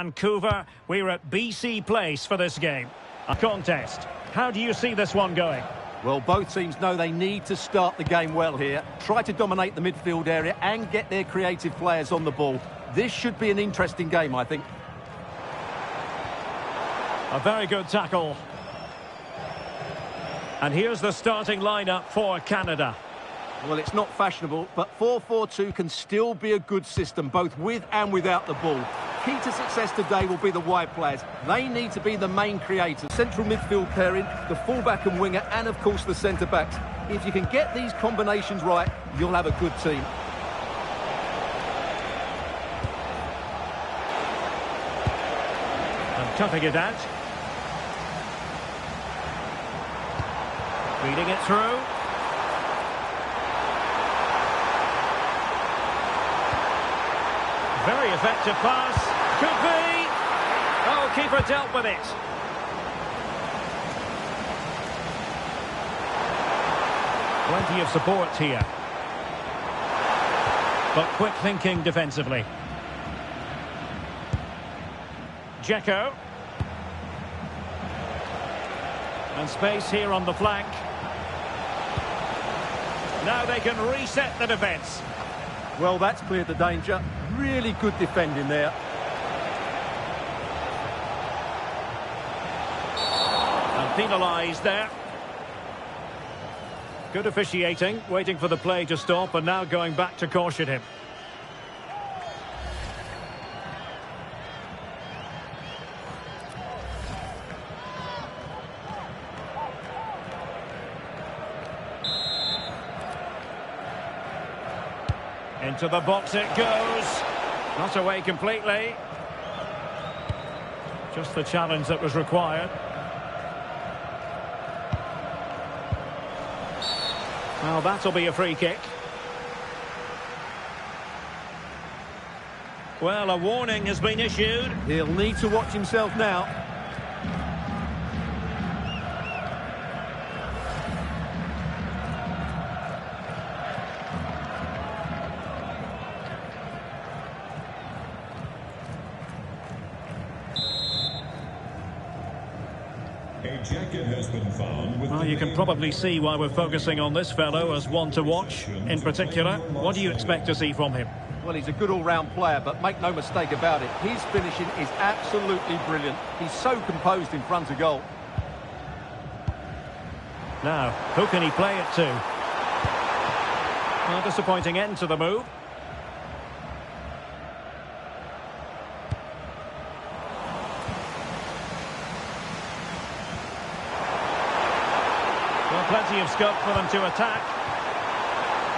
Vancouver. We're at BC Place for this game. A contest. How do you see this one going? Well, both teams know they need to start the game well here. Try to dominate the midfield area and get their creative players on the ball. This should be an interesting game, I think. A very good tackle. And here's the starting lineup for Canada. Well, it's not fashionable, but 4-4-2 can still be a good system, both with and without the ball. Key to success today will be the wide players. They need to be the main creators. Central midfield pairing, the fullback and winger, and of course the centre-backs. If you can get these combinations right, you'll have a good team. And cutting it out. Feeding it through. Very effective pass. Could be. Oh, keeper dealt with it. Plenty of support here. But quick thinking defensively. Dzeko. And space here on the flank. Now they can reset the defence. Well, that's cleared the danger. Really good defending there. And penalised there. Good officiating, waiting for the play to stop and now going back to caution him. Into the box it goes. Not away completely. Just the challenge that was required. Well, that'll be a free kick. Well, a warning has been issued. He'll need to watch himself now. Well, you can probably see why we're focusing on this fellow as one to watch. In particular, what do you expect to see from him? Well, he's a good all-round player, but make no mistake about it, his finishing is absolutely brilliant. He's so composed in front of goal. Now, who can he play it to? A disappointing end to the move. Well, plenty of scope for them to attack.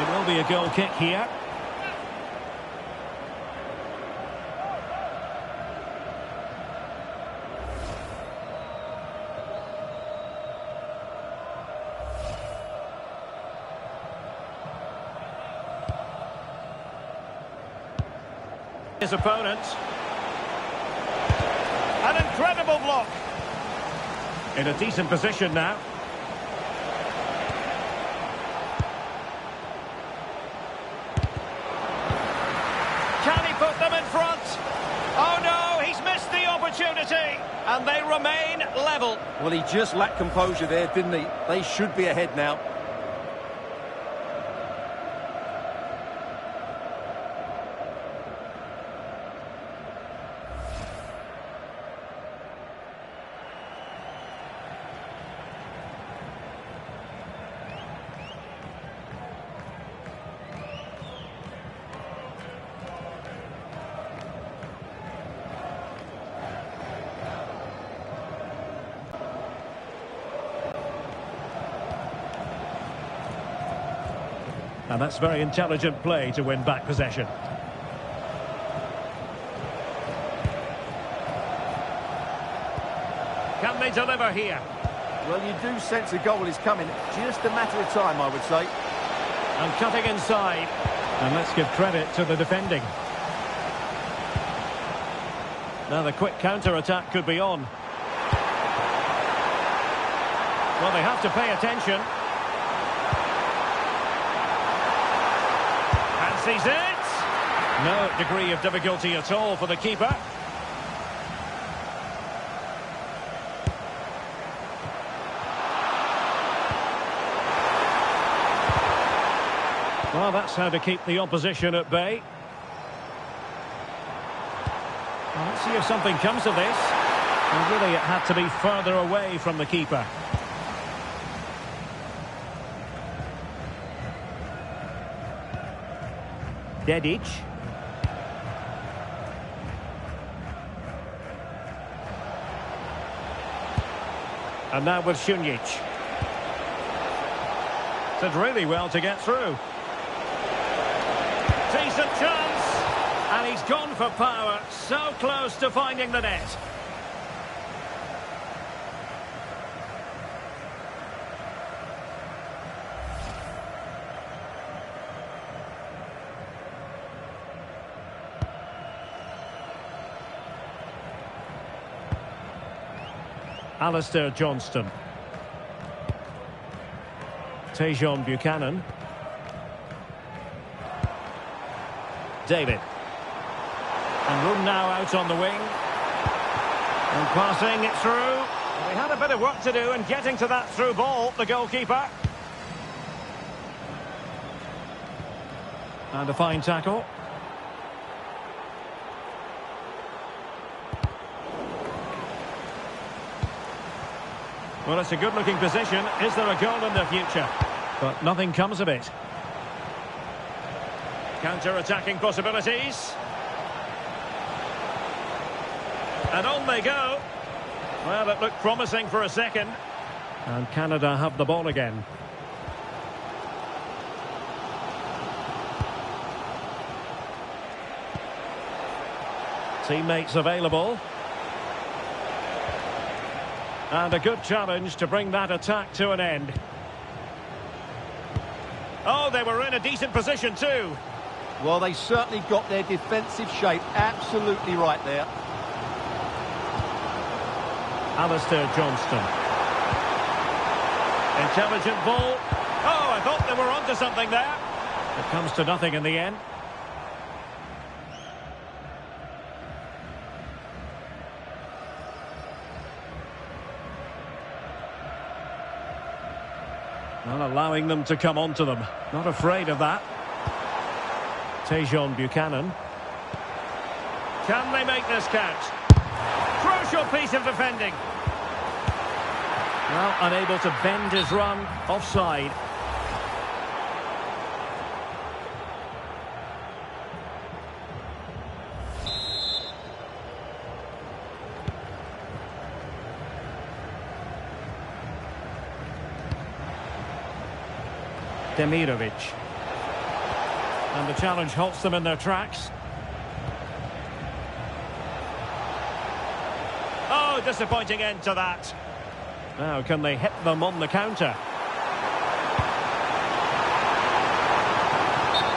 It will be a goal kick here. His opponent. An incredible block. In a decent position now. Can he put them in front? Oh no, he's missed the opportunity. And they remain level. Well, he just lacked composure there, didn't he? They should be ahead now. And that's very intelligent play to win back possession. Can they deliver here? Well, you do sense a goal is coming. Just a matter of time, I would say. And cutting inside. And let's give credit to the defending. Now the quick counter-attack could be on. Well, they have to pay attention. Fancies it. No degree of difficulty at all for the keeper. Well, that's how to keep the opposition at bay. Well, let's see if something comes of this. And really, it had to be further away from the keeper. Dedic. And now with Šunjić. Did really well to get through. Decent chance. And he's gone for power. So close to finding the net. Alistair Johnston. Tejon Buchanan. David. And room now out on the wing. And passing it through. Well, he had a bit of work to do in getting to that through ball, the goalkeeper. And a fine tackle. Well, it's a good-looking position. Is there a goal in the future? But nothing comes of it. Counter-attacking possibilities. And on they go. Well, it looked promising for a second. And Canada have the ball again. Teammates available. And a good challenge to bring that attack to an end. Oh, they were in a decent position too. Well, they certainly got their defensive shape absolutely right there. Alistair Johnston. Intelligent ball. Oh, I thought they were onto something there. It comes to nothing in the end. Well, allowing them to come onto them. Not afraid of that. Tejon Buchanan. Can they make this count? Crucial piece of defending. Well, unable to bend his run. Offside. Demirovic. And the challenge halts them in their tracks. Oh, disappointing end to that. Now, can they hit them on the counter?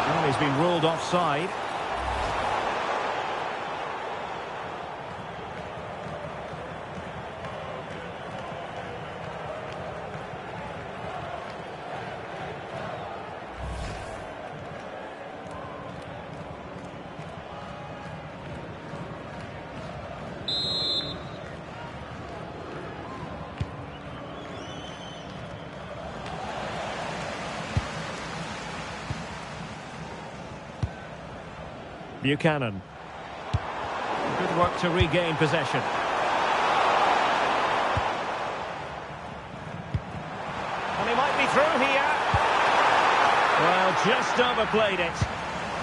Well, he's been ruled offside. Buchanan. Good work to regain possession. And he might be through here. Well, just overplayed it.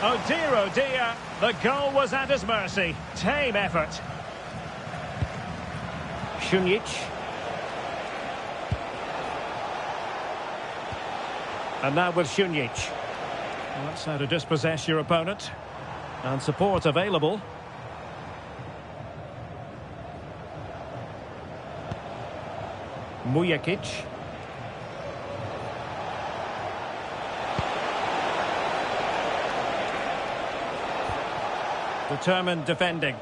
Oh dear, the goal was at his mercy. Tame effort. Šunjić. And now with Šunjić. Well, that's how to dispossess your opponent. And support available. Mujakic. Determined defending.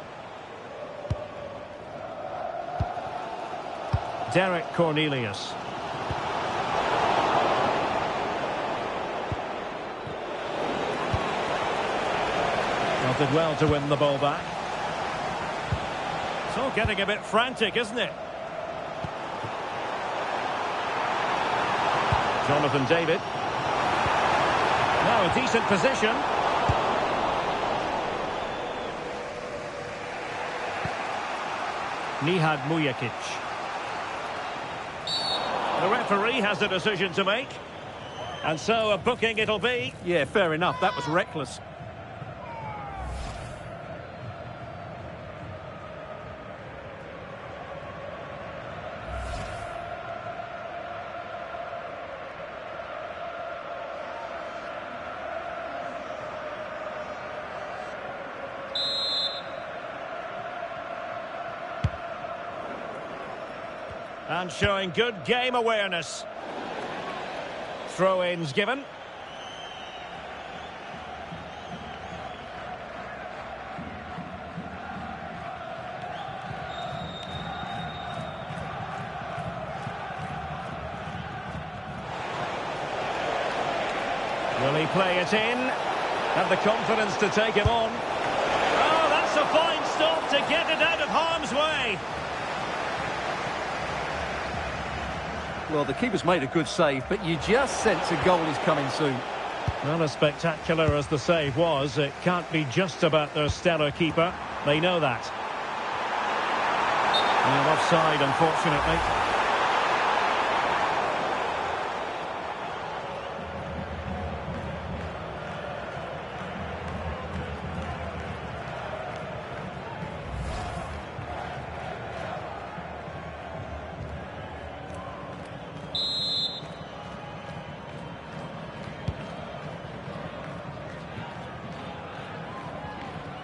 Derek Cornelius. Well, did well to win the ball back. It's all getting a bit frantic, isn't it? Jonathan David. Now Oh, a decent position. Nihad Mujakic. The referee has a decision to make. And so a booking it'll be. Yeah, fair enough. That was reckless. And showing good game awareness. Throw-ins given. Will he play it in? Have the confidence to take it on. Oh, that's a fine stop to get it out of harm's way. Well, the keeper's made a good save, but you just sense a goal is coming soon. Well, as spectacular as the save was, it can't be just about their stellar keeper. They know that. And offside, unfortunately.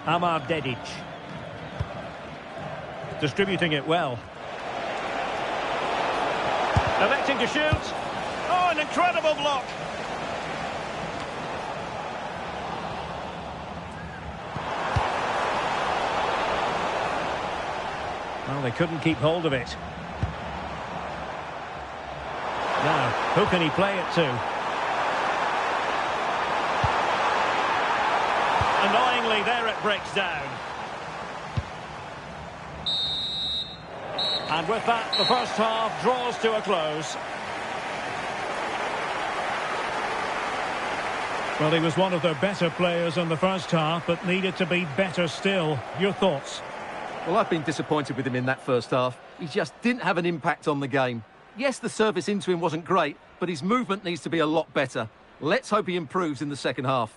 Amar Dedic. Distributing it well. Electing to shoot. Oh, an incredible block. Well, they couldn't keep hold of it. Now, who can he play it to? Annoyingly, there it breaks down. And with that, the first half draws to a close. Well, he was one of their better players in the first half, but needed to be better still. Your thoughts? Well, I've been disappointed with him in that first half. He just didn't have an impact on the game. Yes, the service into him wasn't great, but his movement needs to be a lot better. Let's hope he improves in the second half.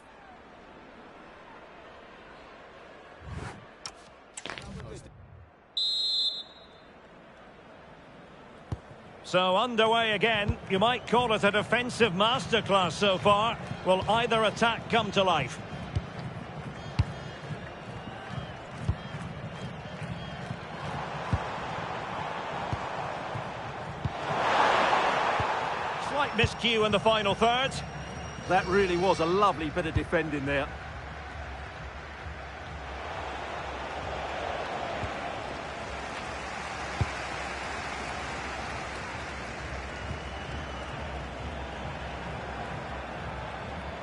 So underway again. You might call it a defensive masterclass so far. Will either attack come to life? Slight miscue in the final third. That really was a lovely bit of defending there.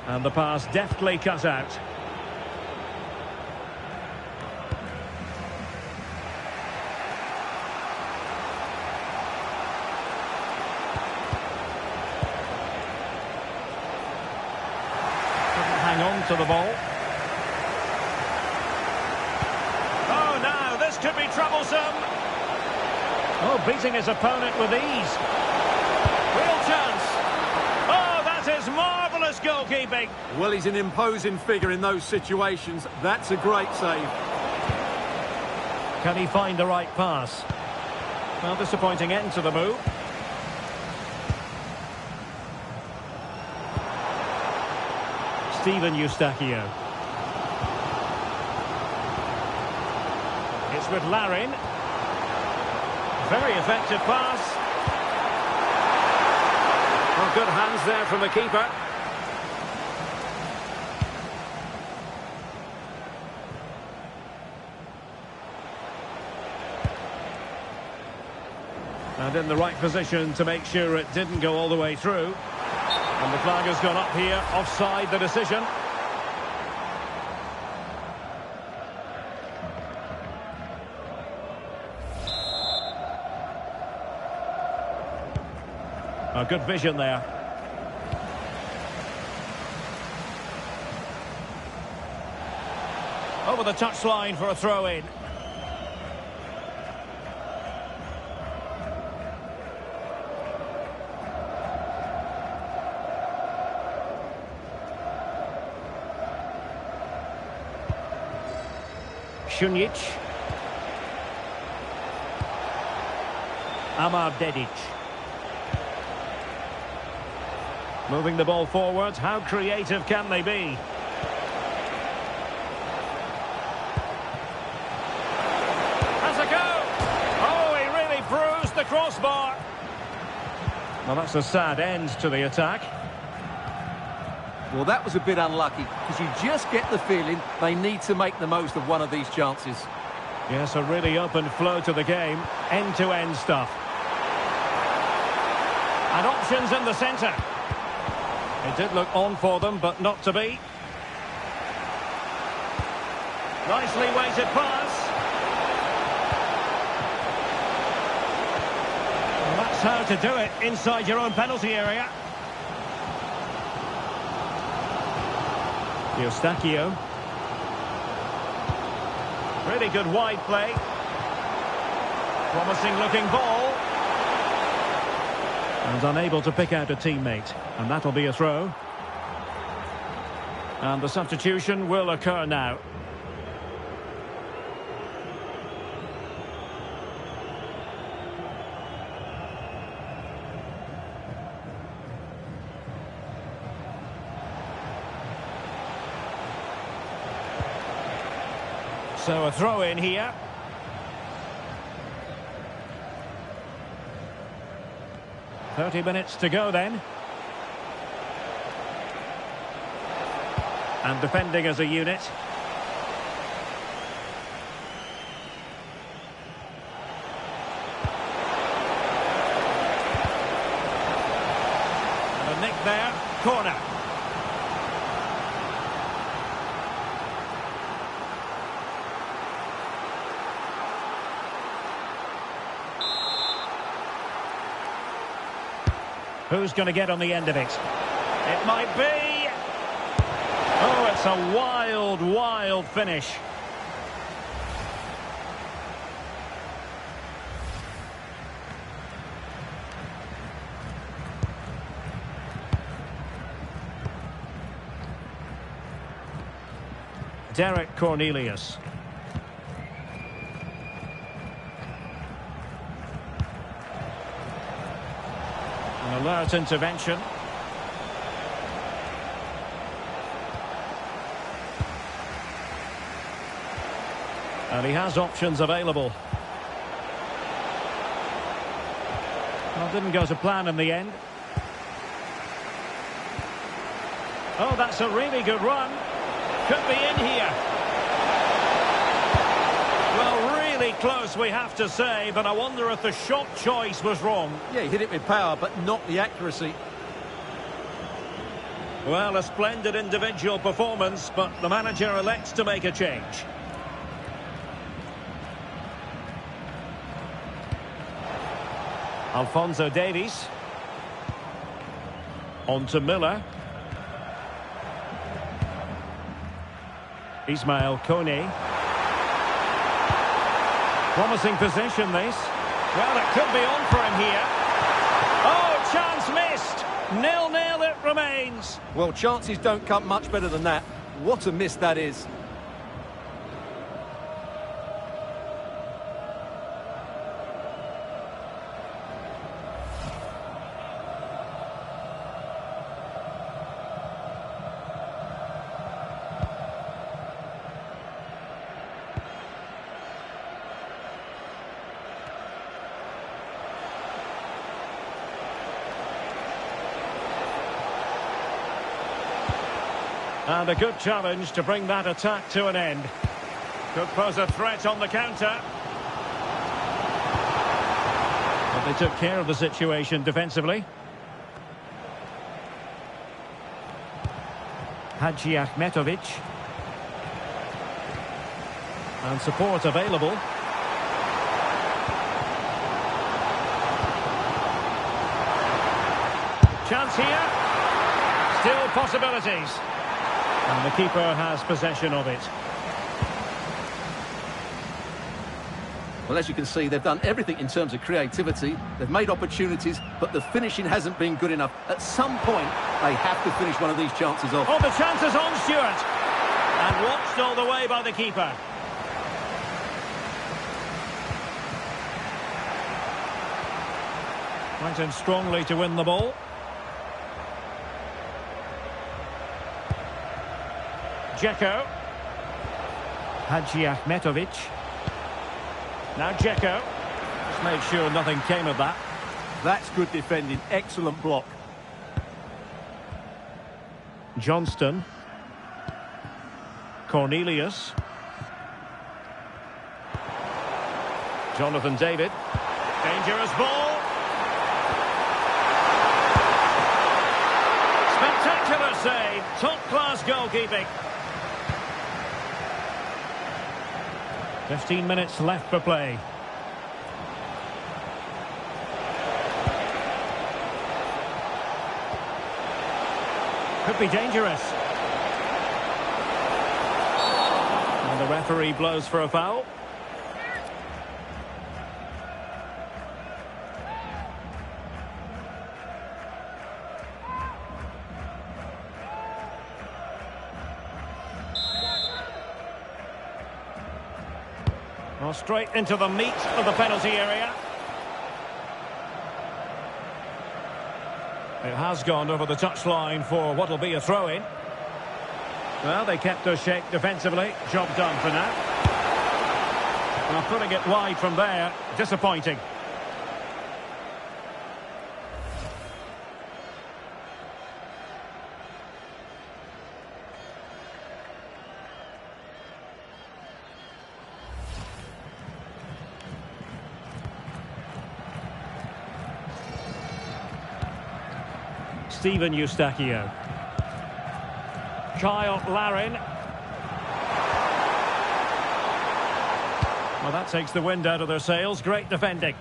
And the pass deftly cut out. Couldn't hang on to the ball. Oh, now this could be troublesome. Oh, beating his opponent with ease. Real chance. Oh, that is marvellous goalkeeping. Well, he's an imposing figure in those situations. That's a great save. Can he find the right pass? Well, disappointing end to the move. Steven Eustachio. It's with Larin. Very effective pass. Well, good hands there from the keeper. And in the right position to make sure it didn't go all the way through. And the flag has gone up here, offside the decision. A good vision there. Over the touchline for a throw-in. Šunjic. Amar Dedic. Moving the ball forward. How creative can they be? Has a go! Oh, he really bruised the crossbar. Well, that's a sad end to the attack. Well, that was a bit unlucky, because you just get the feeling they need to make the most of one of these chances. Yes, a really open flow to the game. End-to-end stuff. And options in the centre. It did look on for them, but not to be. Nicely weighted pass. Well, that's how to do it inside your own penalty area. Eustachio. Really good wide play. Promising looking ball. And unable to pick out a teammate. And that'll be a throw. And the substitution will occur now. So a throw in here. "30 minutes to go then. And defending as a unit. And a nick there. Corner. Who's going to get on the end of it? It might be. Oh, it's a wild, wild finish. Derek Cornelius. An alert intervention. And he has options available. Well, didn't go to plan in the end. Oh, that's a really good run. Could be in here. Well, really close, we have to say, but I wonder if the shot choice was wrong. Yeah, he hit it with power, but not the accuracy. Well, a splendid individual performance, but the manager elects to make a change. Alphonso Davies. On to Miller. Ismail Kone. Promising position, this. Well, it could be on for him here. Oh, chance missed. 0-0 it remains. Well, chances don't come much better than that. What a miss that is. And a good challenge to bring that attack to an end. Could pose a threat on the counter. But they took care of the situation defensively. Hadji Ahmetovic. And support available. Chance here. Still possibilities. And the keeper has possession of it. Well, as you can see, they've done everything in terms of creativity. They've made opportunities, but the finishing hasn't been good enough. At some point, they have to finish one of these chances off. Oh, the chance is on, Stuart. And watched all the way by the keeper. Went in strongly to win the ball. Dzeko. Hadji Ahmetovic. Now Dzeko. Just made sure nothing came of that. That's good defending. Excellent block. Johnston. Cornelius. Jonathan David. Dangerous ball. Spectacular save. Top-class goalkeeping. 15 minutes left for play. Could be dangerous. And the referee blows for a foul. Well, straight into the meat of the penalty area. It has gone over the touchline for what will be a throw-in. Well, they kept us shape defensively. Job done for now. Well, putting it wide from there, disappointing. Steven Eustachio. Kyle Larin. Well, that takes the wind out of their sails. Great defending.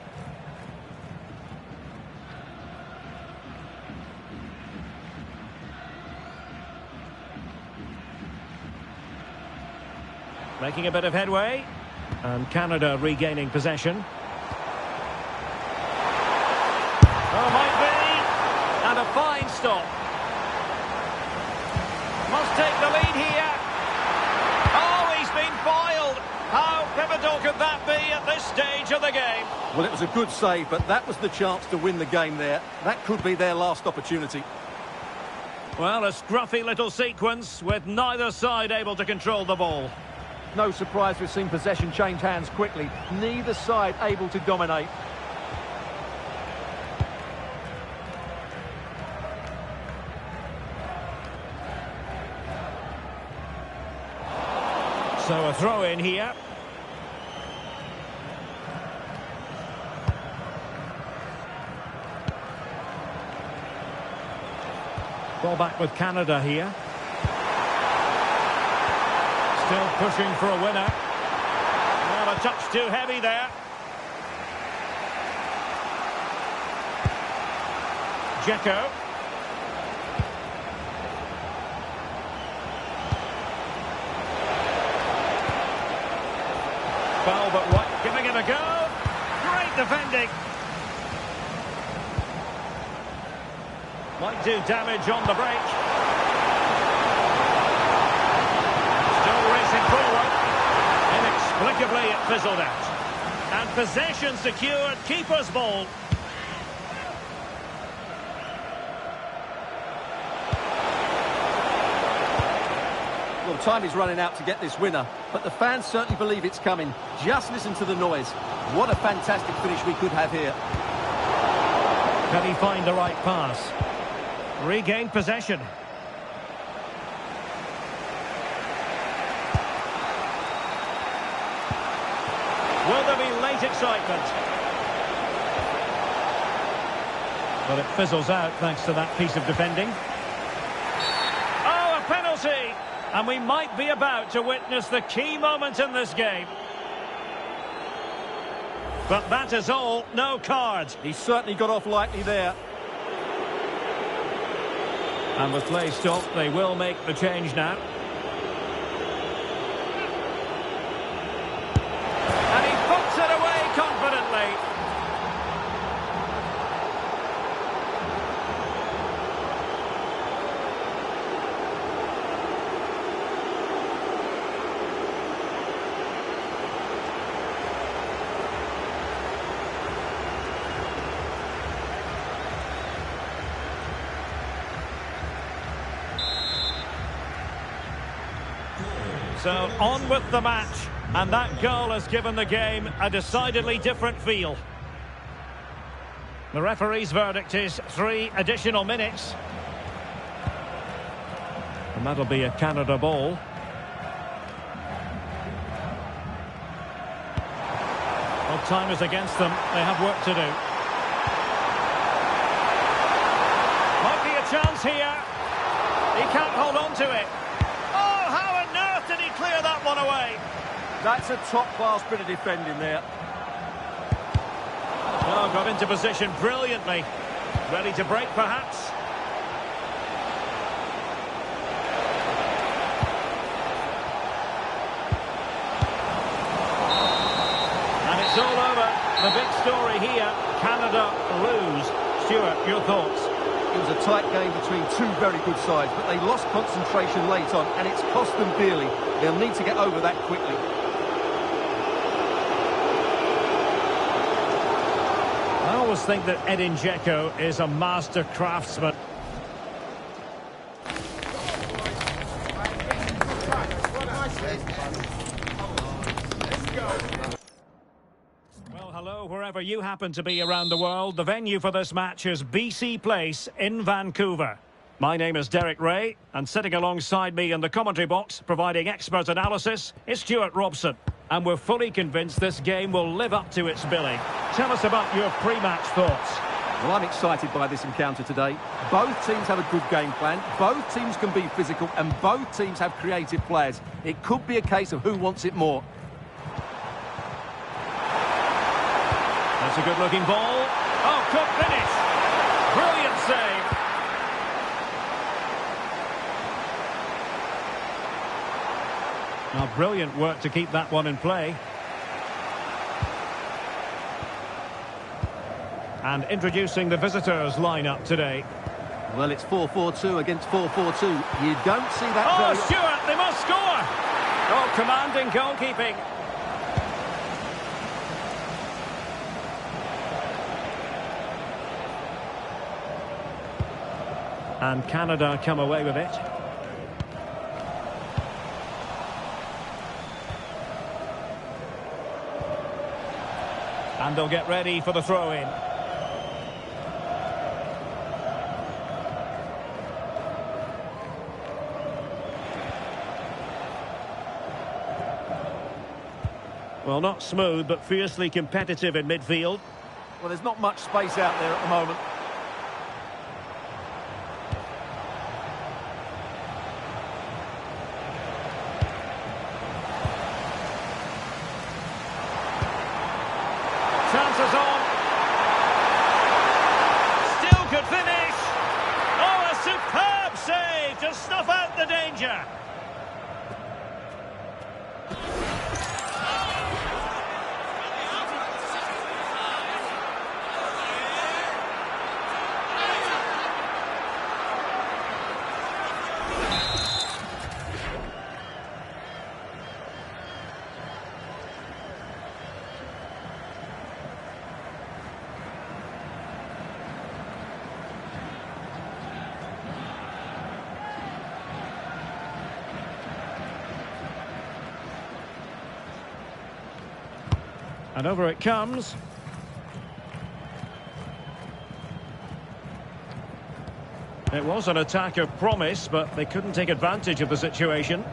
Making a bit of headway. And Canada regaining possession. Oh, might be. And a fine stop. Must take the lead here. Oh, he's been foiled. How pivotal could that be at this stage of the game? Well, it was a good save, but that was the chance to win the game there. That could be their last opportunity. Well, a scruffy little sequence with neither side able to control the ball. No surprise we've seen possession change hands quickly. Neither side able to dominate. So a throw in here. Ball back with Canada here. Still pushing for a winner. Well, a touch too heavy there. Dzeko. Foul, but what? Giving it a go. Great defending. Might do damage on the break. Still racing forward. Inexplicably, it fizzled out. And possession secured. Keeper's ball. Well, time is running out to get this winner, but the fans certainly believe it's coming. Just listen to the noise. What a fantastic finish we could have here. Can he find the right pass? Regain possession. Will there be late excitement? But it fizzles out thanks to that piece of defending. Oh, a penalty! And we might be about to witness the key moment in this game. But that is all, no cards. He certainly got off lightly there. And with play stopped, they will make the change now. And he puts it away So on with the match, and that goal has given the game a decidedly different feel. The referee's verdict is 3 additional minutes. And that'll be a Canada ball. Well, time is against them. They have work to do. Might be a chance here. He can't hold on to it. Oh, how on earth did he clear that one away? That's a top-class bit of defending there. Oh, got into position brilliantly. Ready to break, perhaps. And it's all over. The big story here, Canada lose. Stuart, your thoughts? It was a tight game between two very good sides, but they lost concentration late on, and it's cost them dearly. They'll need to get over that quickly. I always think that Edin Dzeko is a master craftsman. Well, hello, wherever you happen to be around the world. The venue for this match is BC Place in Vancouver. My name is Derek Ray, and sitting alongside me in the commentary box, providing expert analysis, is Stuart Robson. And we're fully convinced this game will live up to its billing. Tell us about your pre-match thoughts. Well, I'm excited by this encounter today. Both teams have a good game plan, both teams can be physical, and both teams have creative players. It could be a case of who wants it more. That's a good-looking ball. Oh, good finish. Brilliant save. Now, brilliant work to keep that one in play. And introducing the visitors' lineup today. Well, it's 4-4-2 against 4-4-2. You don't see that Oh, very... Stuart, they must score! Oh, commanding goalkeeping. And Canada come away with it. And they'll get ready for the throw-in. Well, not smooth, but fiercely competitive in midfield. Well, there's not much space out there at the moment. Chances on. Still could finish. Oh, a superb save to snuff out the danger. And over it comes. It was an attack of promise, but they couldn't take advantage of the situation.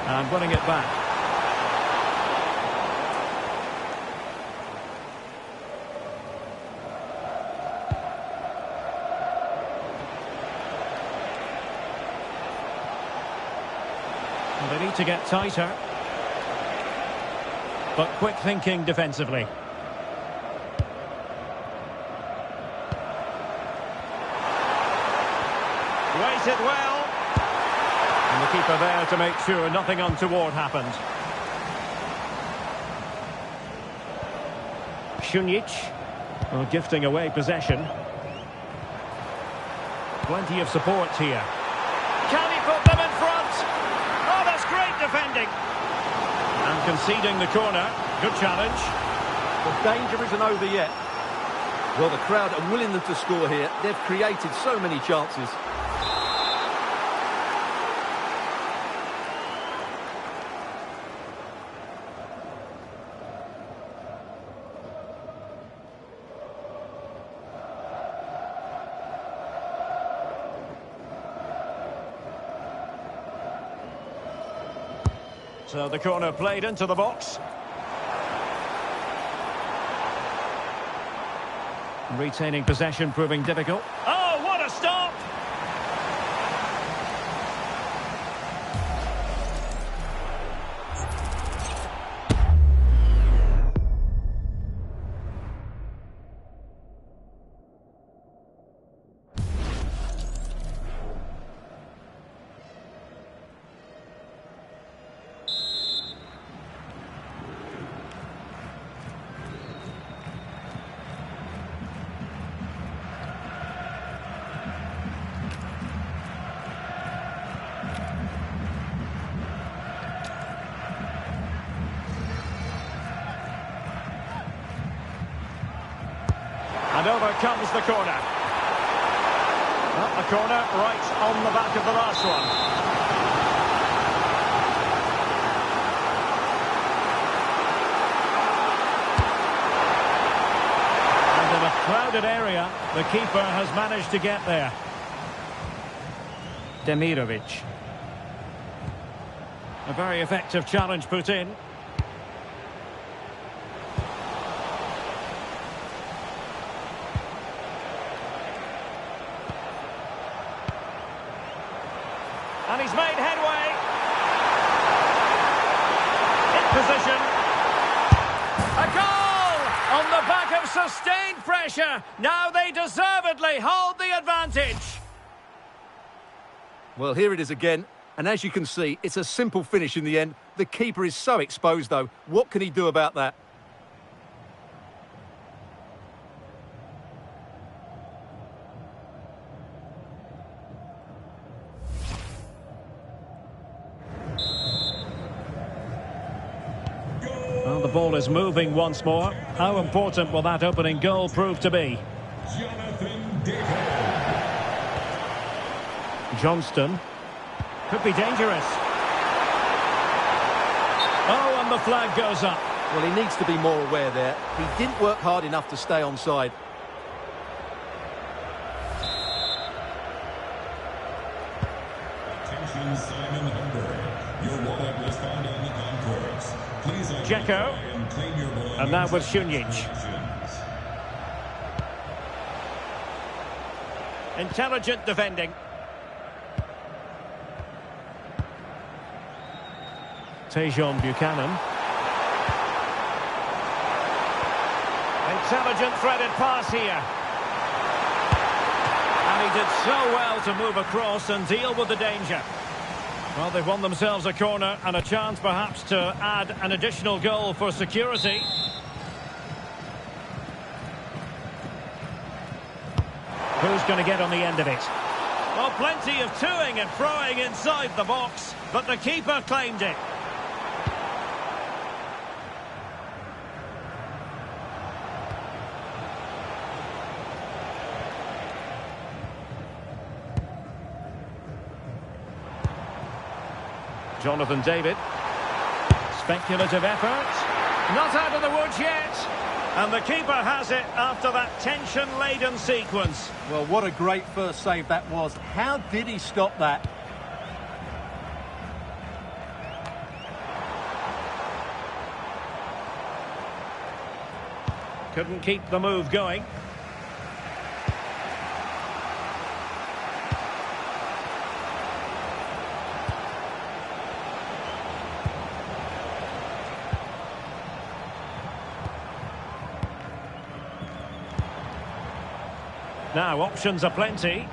And winning it back. They need to get tighter. But quick thinking defensively. Waited well. And the keeper there to make sure nothing untoward happened. Šunjić, well, gifting away possession. Plenty of support here. Can he put them in front? Oh, that's great defending. And conceding the corner. Good challenge. The danger isn't over yet. Well, the crowd are willing them to score here. They've created so many chances. So the corner played into the box. Retaining possession proving difficult. Oh, what a stop! And over comes the corner. Well, a corner right on the back of the last one. And in a crowded area, the keeper has managed to get there. Demirovic. A very effective challenge put in. And he's made headway. In position. A goal! On the back of sustained pressure. Now they deservedly hold the advantage. Well, here it is again. And as you can see, it's a simple finish in the end. The keeper is so exposed, though. What can he do about that? Well, the ball is moving once more. How important will that opening goal prove to be? Johnston. Could be dangerous. Oh, and the flag goes up. Well, he needs to be more aware there. He didn't work hard enough to stay onside. Attention, Simon Humber. Your wallet was found on the concourse. Please Dzeko. and claim your belongings. And now with Šunjić. Intelligent defending. Tejon Buchanan. Intelligent threaded pass here. And he did so well to move across and deal with the danger. Well, they've won themselves a corner and a chance perhaps to add an additional goal for security. Who's going to get on the end of it? Well, plenty of toing and throwing inside the box, but the keeper claimed it. Jonathan David. Speculative effort. Not out of the woods yet. And the keeper has it after that tension-laden sequence. Well, what a great first save that was. How did he stop that? Couldn't keep the move going. Now, options are plenty.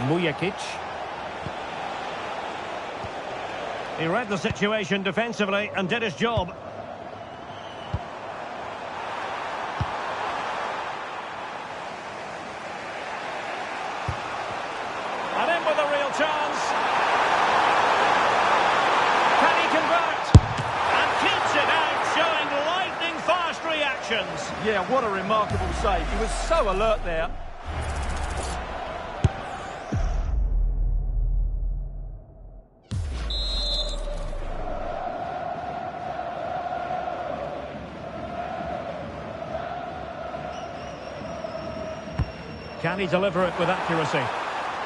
Mujakic. He read the situation defensively and did his job. And in with a real chance. Yeah, what a remarkable save. He was so alert there. Can he deliver it with accuracy?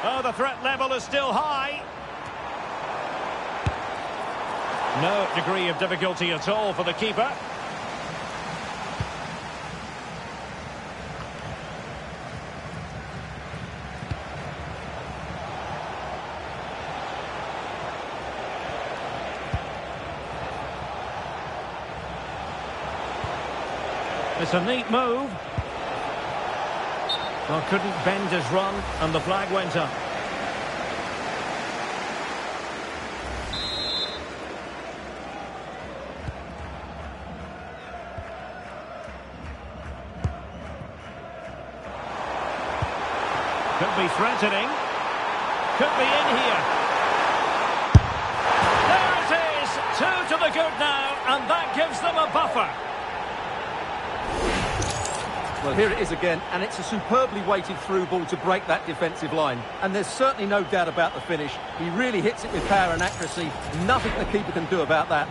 Oh, the threat level is still high. No degree of difficulty at all for the keeper. It's a neat move. Well, couldn't bend his run, and the flag went up. Could be threatening. Could be in here. There it is! 2 to the good now, and that gives them a buffer. Well, here it is again, and it's a superbly weighted through ball to break that defensive line. And there's certainly no doubt about the finish. He really hits it with power and accuracy. Nothing the keeper can do about that.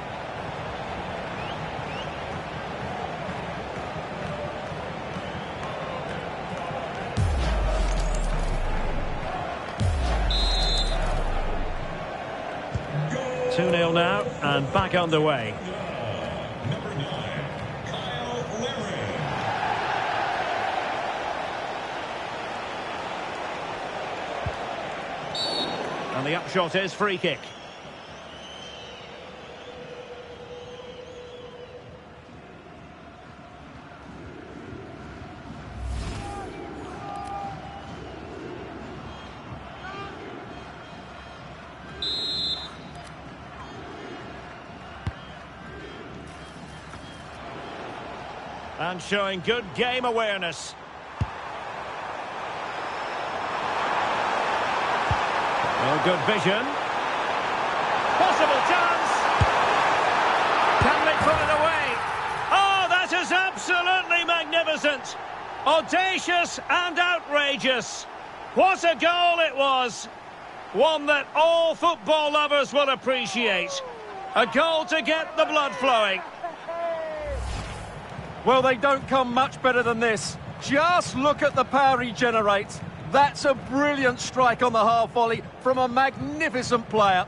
Go. 2-0 now, and back underway. And the upshot is free kick. And showing good game awareness. Oh, good vision. Possible chance. Can they put it away? Oh, that is absolutely magnificent. Audacious and outrageous. What a goal it was. One that all football lovers will appreciate. A goal to get the blood flowing. Well, they don't come much better than this. Just look at the power he generates. That's a brilliant strike on the half volley from a magnificent player.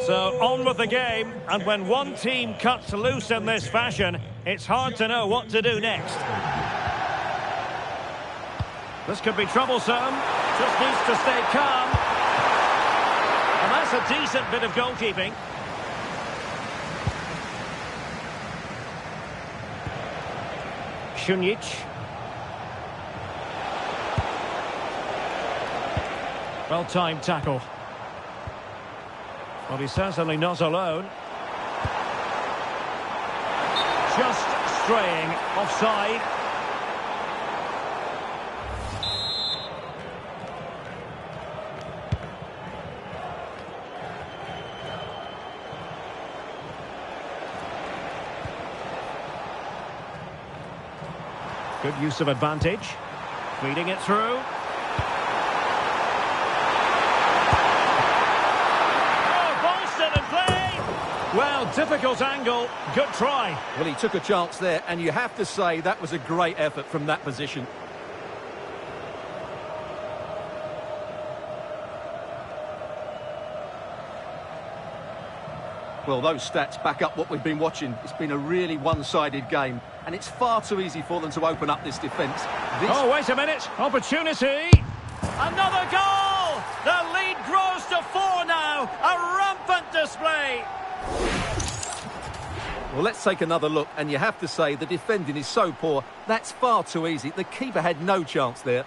So on with the game, and when one team cuts loose in this fashion, it's hard to know what to do next. This could be troublesome. Just needs to stay calm. And that's a decent bit of goalkeeping. Šunjić. Well-timed tackle. Well, he's certainly not alone. Just straying offside. Good use of advantage. Feeding it through. Oh, ball still in play. Well, difficult angle. Good try. Well, he took a chance there, and you have to say that was a great effort from that position. Well, those stats back up what we've been watching. It's been a really one-sided game, and it's far too easy for them to open up this defence. Oh, wait a minute. Opportunity. Another goal! The lead grows to 4 now. A rampant display. Well, let's take another look, and you have to say the defending is so poor. That's far too easy. The keeper had no chance there.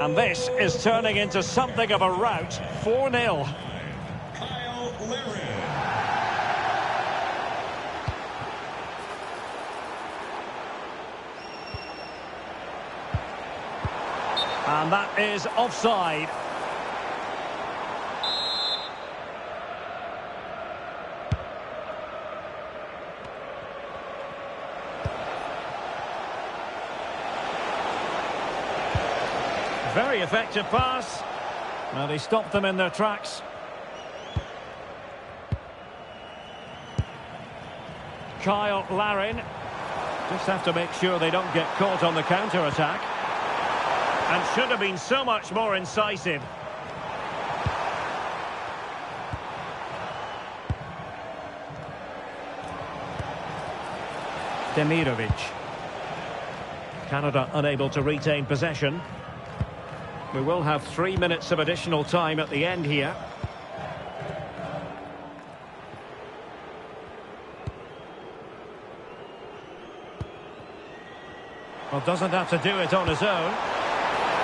And this is turning into something of a rout. 4-0. Kyle Larin. And that is offside. Very effective pass. Well, he stopped them in their tracks. Kyle Larin. Just have to make sure they don't get caught on the counter-attack. And should have been so much more incisive. Demirovic. Canada unable to retain possession. We will have 3 minutes of additional time at the end here. Well, doesn't have to do it on his own.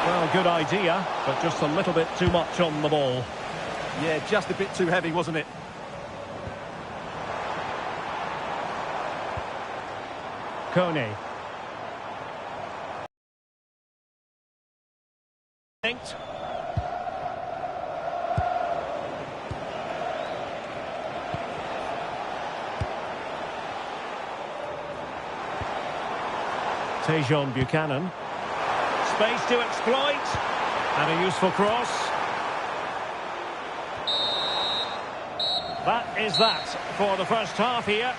Well, good idea, but just a little bit too much on the ball. Yeah, just a bit too heavy, wasn't it? Kone. Tejon Buchanan. Space to exploit. And a useful cross. That is that for the first half here.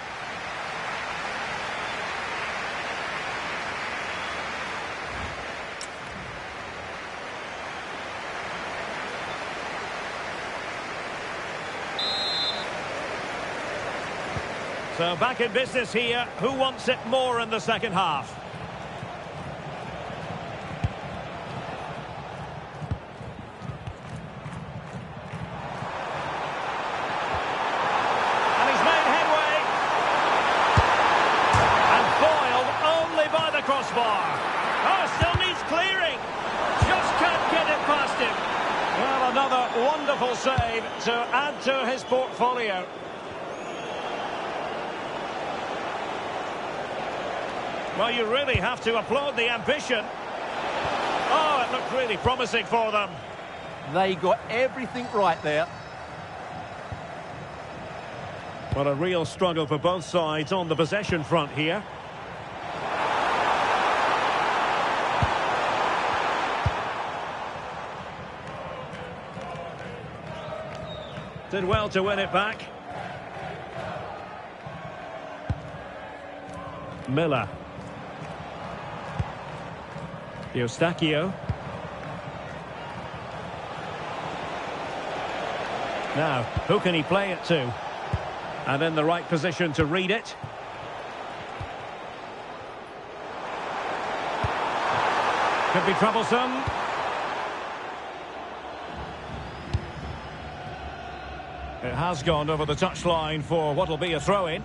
So back in business here. Who wants it more in the second half? And he's made headway. And foiled only by the crossbar. Oh, still needs clearing. Just can't get it past him. Well, another wonderful save to add to his portfolio. Well, you really have to applaud the ambition. Oh, it looked really promising for them. They got everything right there. Well, a real struggle for both sides on the possession front here. Did well to win it back. Miller. Eustachio. Now, who can he play it to? And in the right position to read it. Could be troublesome. It has gone over the touchline for what will be a throw-in.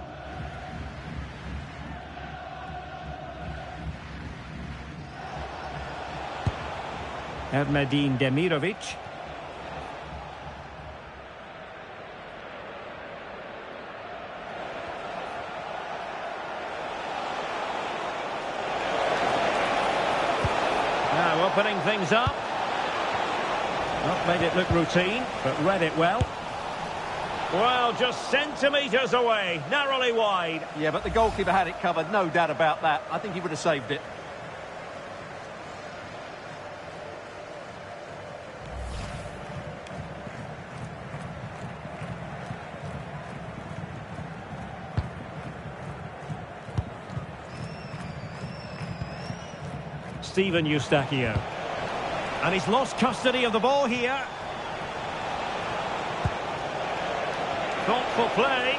Erdmedin Demirovic. Now opening things up. Not made it look routine, but read it well. Well, just centimetres away, narrowly wide. Yeah, but the goalkeeper had it covered, no doubt about that. I think he would have saved it. Steven Eustachio. And he's lost custody of the ball here. Thoughtful play.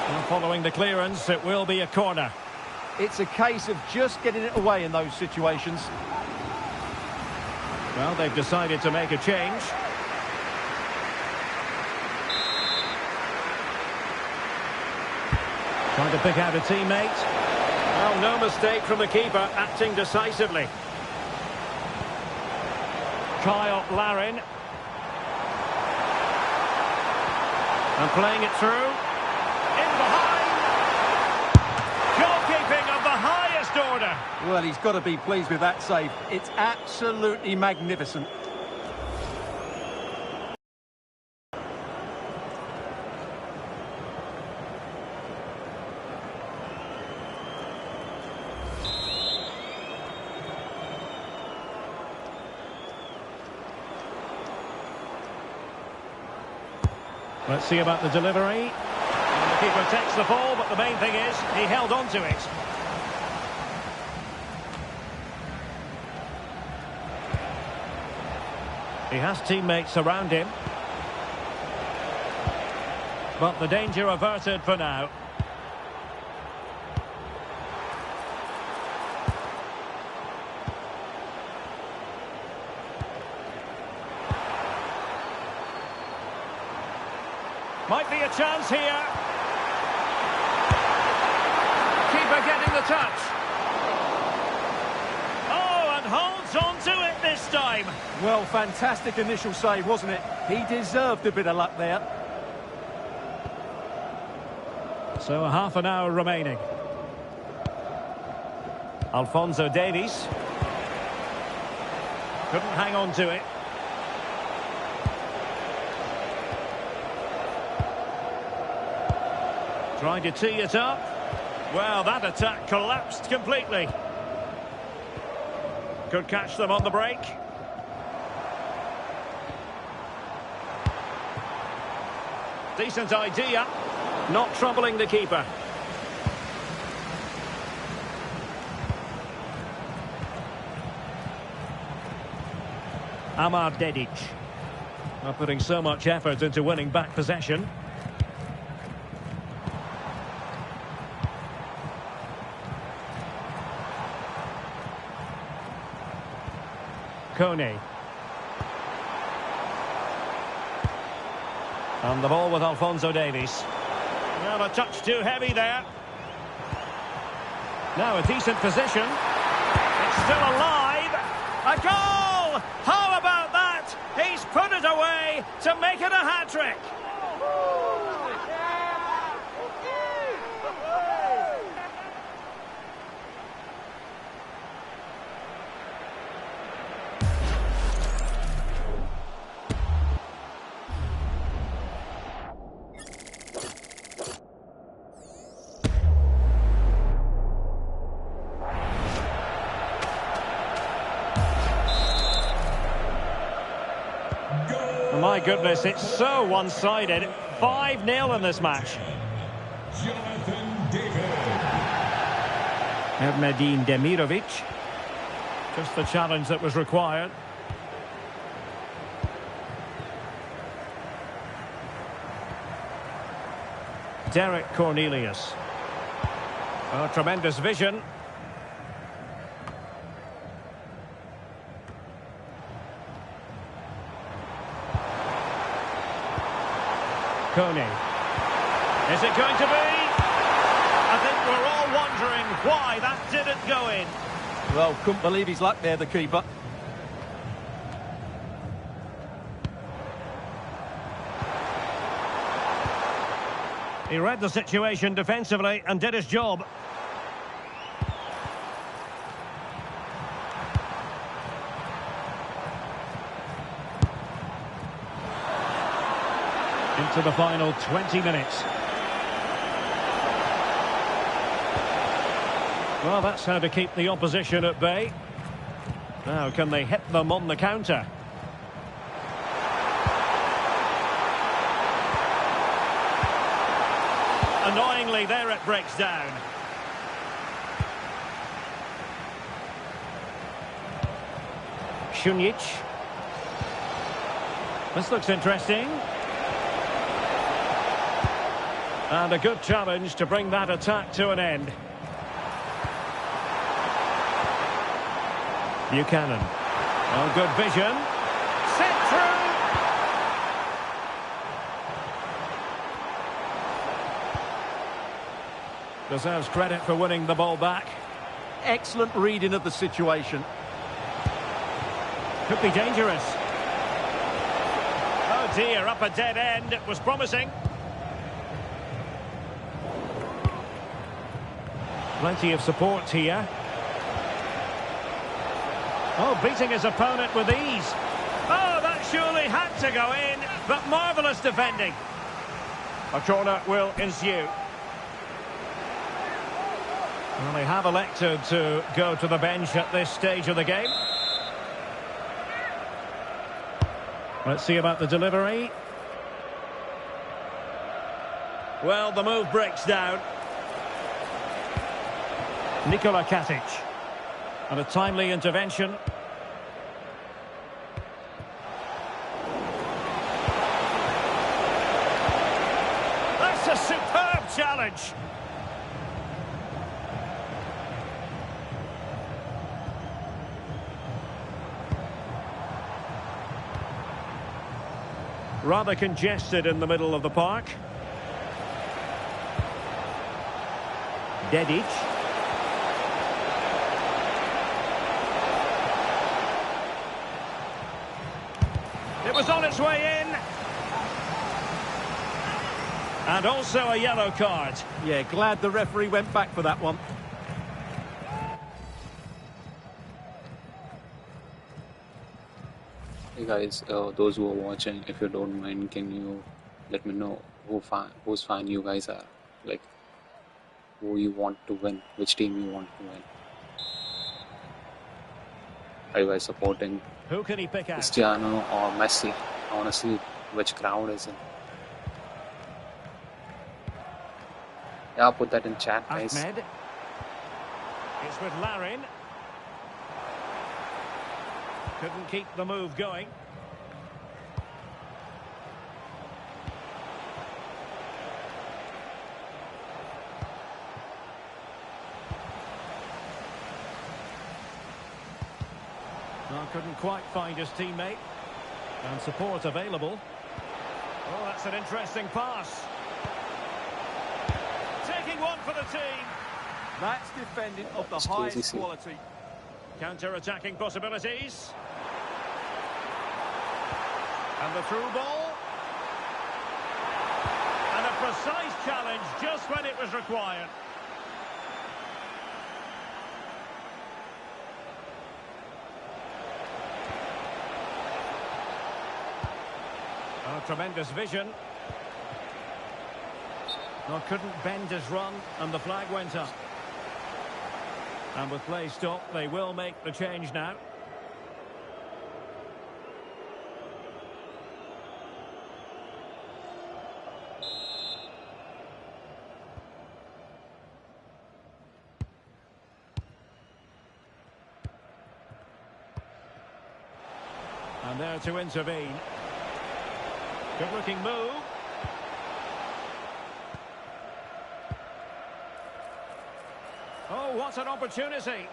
And following the clearance, it will be a corner. It's a case of just getting it away in those situations. Well, they've decided to make a change. Trying to pick out a teammate. Well, no mistake from the keeper, acting decisively. Kyle Larin. And playing it through. In behind. Goalkeeping of the highest order. Well, he's got to be pleased with that save. It's absolutely magnificent. Let's see about the delivery. And the keeper takes the ball, but the main thing is he held on to it. He has teammates around him. But the danger averted for now. Might be a chance here. Keeper getting the touch. Oh, and holds on to it this time. Well, fantastic initial save, wasn't it? He deserved a bit of luck there. So half an hour remaining. Alphonso Davies. Couldn't hang on to it. Trying to tee it up. Well, that attack collapsed completely. Could catch them on the break. Decent idea. Not troubling the keeper. Amar Dedic. Not putting so much effort into winning back possession. Kone. And the ball with Alphonso Davies. Well, a touch too heavy there. Now a decent position. It's still alive. A goal! How about that? He's put it away to make it a hat-trick. My goodness, it's so one-sided. 5-0 in this match. Jonathan David. Erdmedin Demirovic. Just the challenge that was required. Derek Cornelius. Oh, tremendous vision. Kone. Is it going to be? I think we're all wondering why that didn't go in. Well, couldn't believe his luck there, the keeper. He read the situation defensively and did his job. Into the final 20 minutes. Well, that's how to keep the opposition at bay. Now, can they hit them on the counter? Annoyingly, there it breaks down. Šunjić. This looks interesting. And a good challenge to bring that attack to an end. Buchanan. Oh, good vision. Set through. Deserves credit for winning the ball back. Excellent reading of the situation. Could be dangerous. dear, up a dead end. It was promising. Plenty of support here. Oh, beating his opponent with ease. Oh, that surely had to go in, but marvellous defending. A corner will ensue. Well, they have elected to go to the bench at this stage of the game. Let's see about the delivery. Well, the move breaks down. Nikola Katic. And a timely intervention. That's a superb challenge. Rather congested in the middle of the park. Dedic. It was on its way in. And also a yellow card. Yeah, glad the referee went back for that one. Hey guys, those who are watching, if you don't mind, can you let me know whose fan you guys are? Like, who you want to win, which team you want to win. Are you guys supporting Who can he pick out? Cristiano or Messi? I want to see which crowd is in. Yeah, put that in chat, guys. Ahmed. It's with Larin. Couldn't keep the move going. No, couldn't quite find his teammate. And support available. Oh, that's an interesting pass. Taking one for the team. That's defending of the It's highest crazy. quality. Counter-attacking possibilities. And the through ball. And a precise challenge just when it was required. Oh, tremendous vision. No, couldn't bend his run, and the flag went up. And with play stopped, they will make the change now. And there to intervene. Good looking move. Oh, what an opportunity.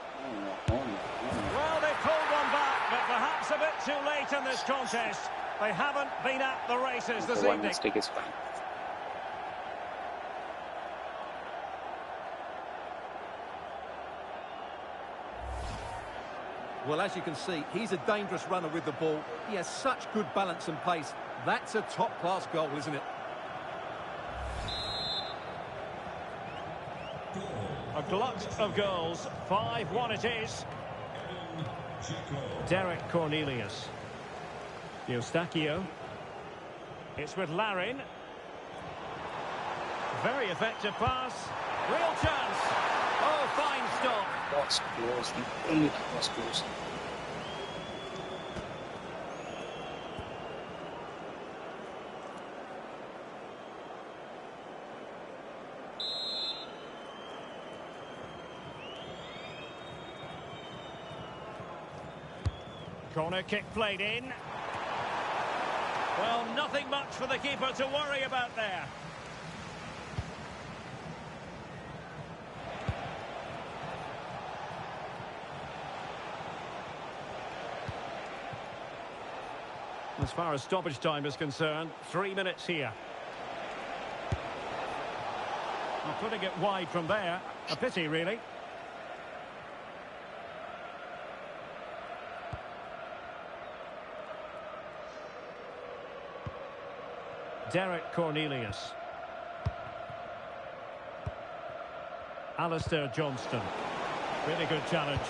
Well, they pulled one back, but perhaps a bit too late in this contest. They haven't been at the races this One evening. mistake is fine. Well, as you can see, he's a dangerous runner with the ball. He has such good balance and pace. That's a top-class goal, isn't it? A glut of goals. 5-1 it is. Derek Cornelius. Eustachio. It's with Larin. Very effective pass. Real chance. Oh, fine stop. Was close. Literally that was close. Corner kick played in. Well, nothing much for the keeper to worry about there. As far as stoppage time is concerned, 3 minutes here. Well, putting it wide from there. A pity, really. Derek Cornelius. Alistair Johnston. Really good challenge.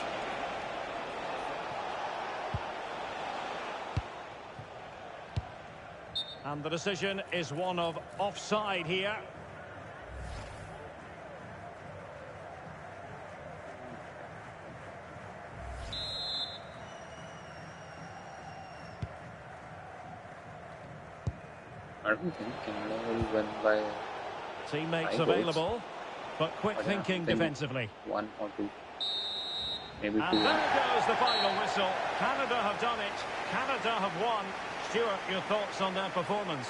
And the decision is one of offside here. I don't think Canada will win by Teammates 5 available, goals. but quick But, thinking maybe defensively. 1 or 2. Maybe 2. And there goes the final whistle. Canada have done it. Canada have won. Stuart, your thoughts on their performance?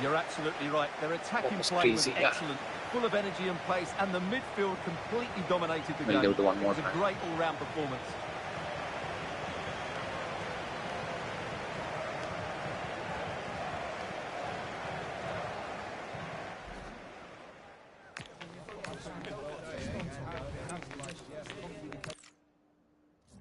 You're absolutely right. Their attacking was play was crazy, yeah. excellent, full of energy and pace, and the midfield completely dominated the We'll game. give it one more It was a time. great all-round performance.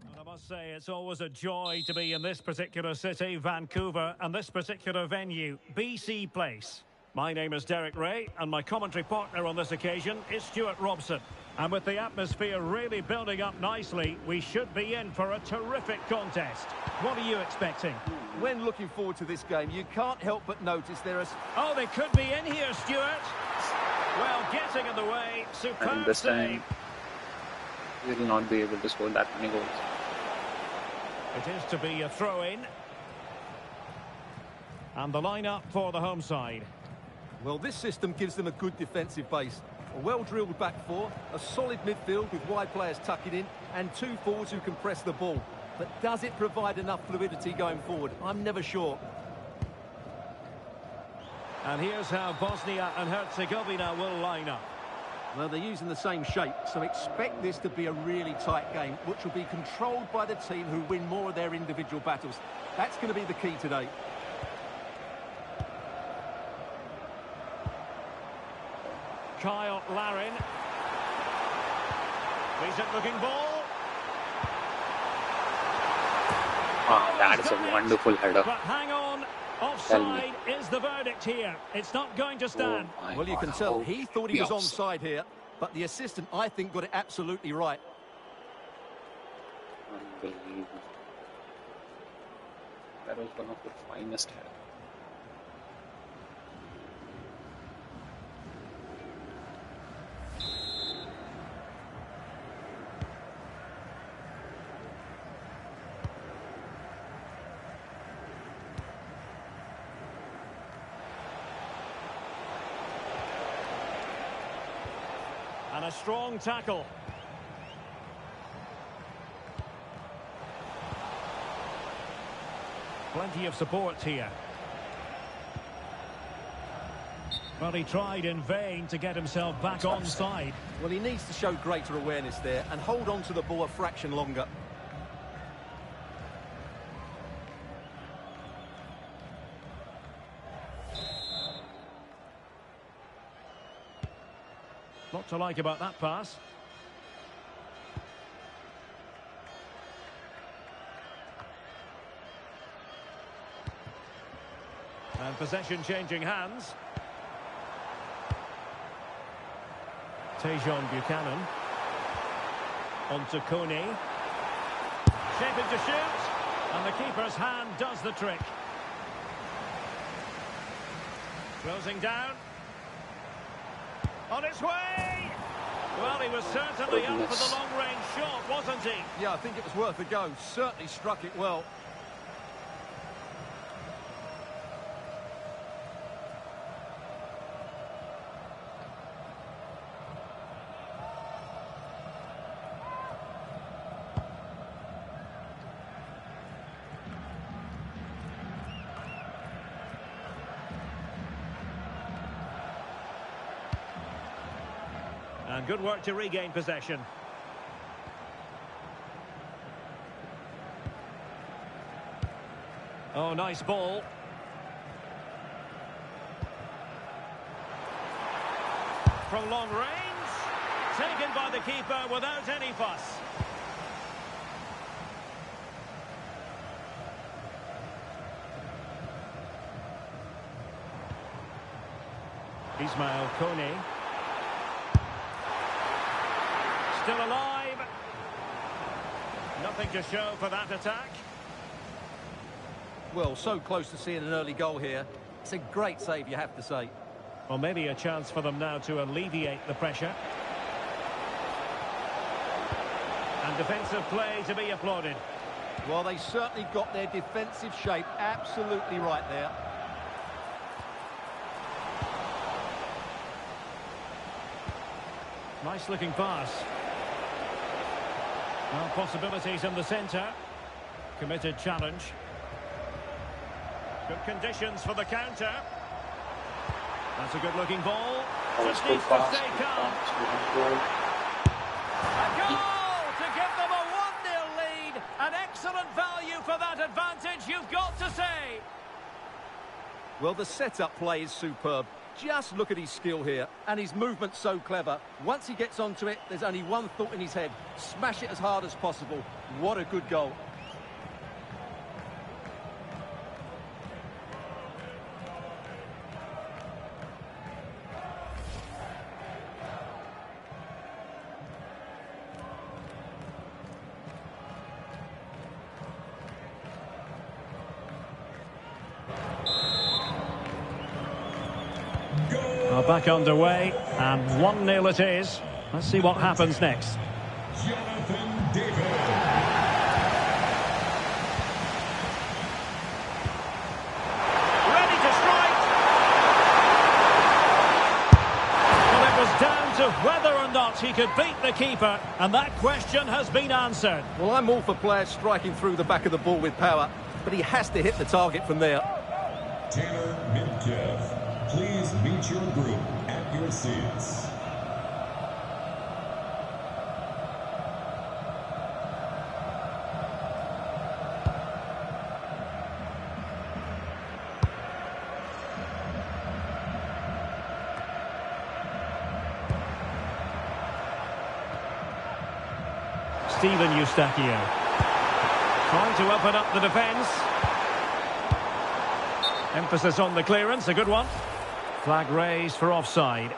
And I must say, it's always a joy to be in this particular city, Vancouver, and this particular venue, BC Place. My name is Derek Ray, and my commentary partner on this occasion is Stuart Robson. And with the atmosphere really building up nicely, we should be in for a terrific contest. What are you expecting? When looking forward to this game, you can't help but notice there are... Oh, they could be in here, Stuart. Well, getting in the way, I superb think this save. time we will not be able to score that many goals. It is to be a throw-in. And the lineup for the home side. Well, this system gives them a good defensive base. A well-drilled back four, a solid midfield with wide players tucking in, and 2 forwards who can press the ball. But does it provide enough fluidity going forward? I'm never sure. And here's how Bosnia and Herzegovina will line up. Well, they're using the same shape, so expect this to be a really tight game, which will be controlled by the team who win more of their individual battles. That's going to be the key today. Kyle Larin. Decent looking ball. That is a wonderful header. But hang on. Offside is the verdict here. It's not going to stand. Oh my Well, you God, can tell how he thought he was offside. onside here, but the assistant, I think, got it absolutely right. Unbelievable. That was one of the finest headers. And a strong tackle. Plenty of support here. Well, he tried in vain to get himself back onside. Well, he needs to show greater awareness there and hold on to the ball a fraction longer. Lot to like about that pass. And possession changing hands. Tejon Buchanan. On to Coney. Shaping to shoot. And the keeper's hand does the trick. Closing down. On its way! Well, he was certainly up for the long-range shot, wasn't he? Yeah, I think it was worth a go. Certainly struck it well. And good work to regain possession. Oh, nice ball. From long range. Taken by the keeper without any fuss. Ismail Kone. Still alive. Nothing to show for that attack. Well, so close to seeing an early goal here. It's a great save, you have to say. Well, maybe a chance for them now to alleviate the pressure. And defensive play to be applauded. Well, they certainly got their defensive shape absolutely right there. Nice looking pass. Well, possibilities in the centre. Committed challenge. Good conditions for the counter. That's a good looking ball. Just needs to stay calm. A goal to give them a 1-0 lead. An excellent value for that advantage, you've got to say. Well, the setup play is superb. Just look at his skill here, and his movement's so clever. Once he gets onto it, there's only one thought in his head. Smash it as hard as possible. What a good goal. Back underway, and 1-0 it is. Let's see what happens next. Jonathan David. Ready to strike. Well, it was down to whether or not he could beat the keeper, and that question has been answered. Well, I'm all for players striking through the back of the ball with power, but he has to hit the target from there. Taylor Midkev. Please meet your group at your seats. Steven Eustachio. Trying to open up the defence. Emphasis on the clearance, a good one. Flag raised for offside.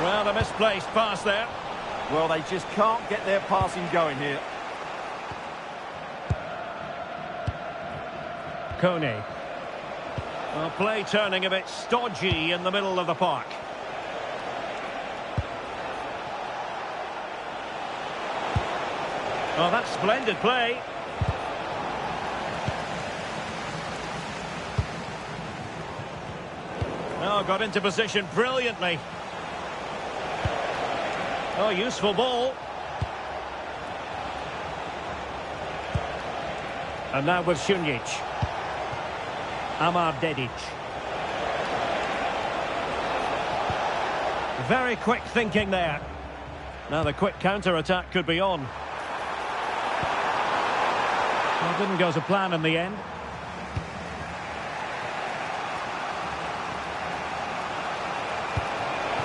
Well, a misplaced pass there. Well, they just can't get their passing going here. Kone. Well, play turning a bit stodgy in the middle of the park. Oh, that's splendid play. Oh, got into position brilliantly. Oh, useful ball. And now with Šunjić. Amar Dedić. Very quick thinking there. Now the quick counter-attack could be on. Well, didn't go to plan in the end.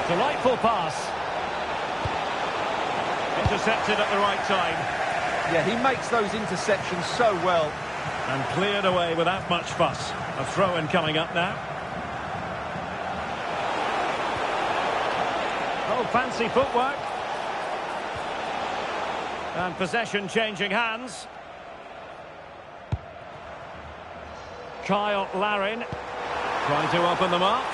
Delightful pass. Intercepted at the right time. Yeah, he makes those interceptions so well. And cleared away without much fuss. A throw-in coming up now. Oh, fancy footwork. And possession changing hands. Kyle Larin trying to open them up.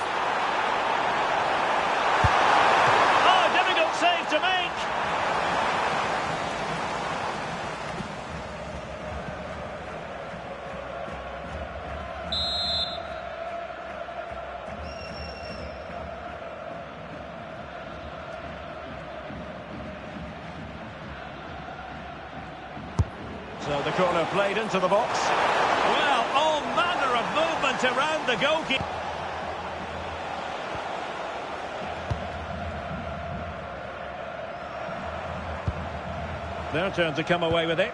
Oh, difficult save to make. So the corner played into the box. Well, all manner of movement around the goalkeeper. Their turn to come away with it.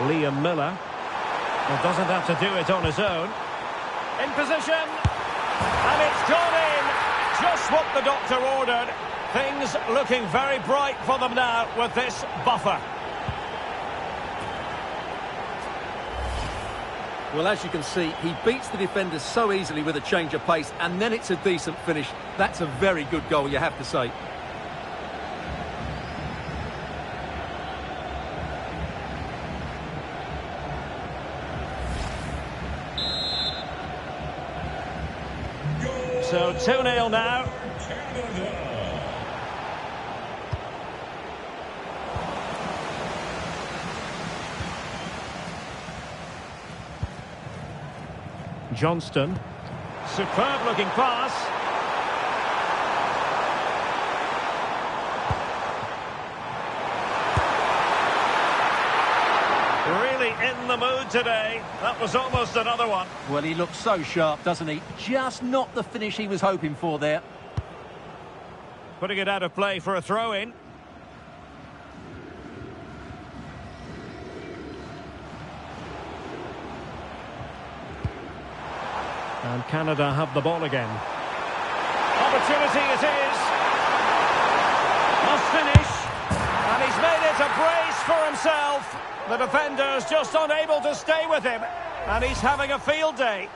Liam Miller. Well, doesn't have to do it on his own. In position. And it's gone in. Just what the doctor ordered. Things looking very bright for them now with this buffer. Well, as you can see, he beats the defenders so easily with a change of pace, and then it's a decent finish. That's a very good goal, you have to say. So 2-0 now. Johnston. Superb looking pass. Really in the mood today. That was almost another one. Well, he looks so sharp, doesn't he? Just not the finish he was hoping for there. Putting it out of play for a throw-in. And Canada have the ball again. Opportunity it is. Must finish. And he's made it a brace for himself. The defender's just unable to stay with him. And he's having a field day.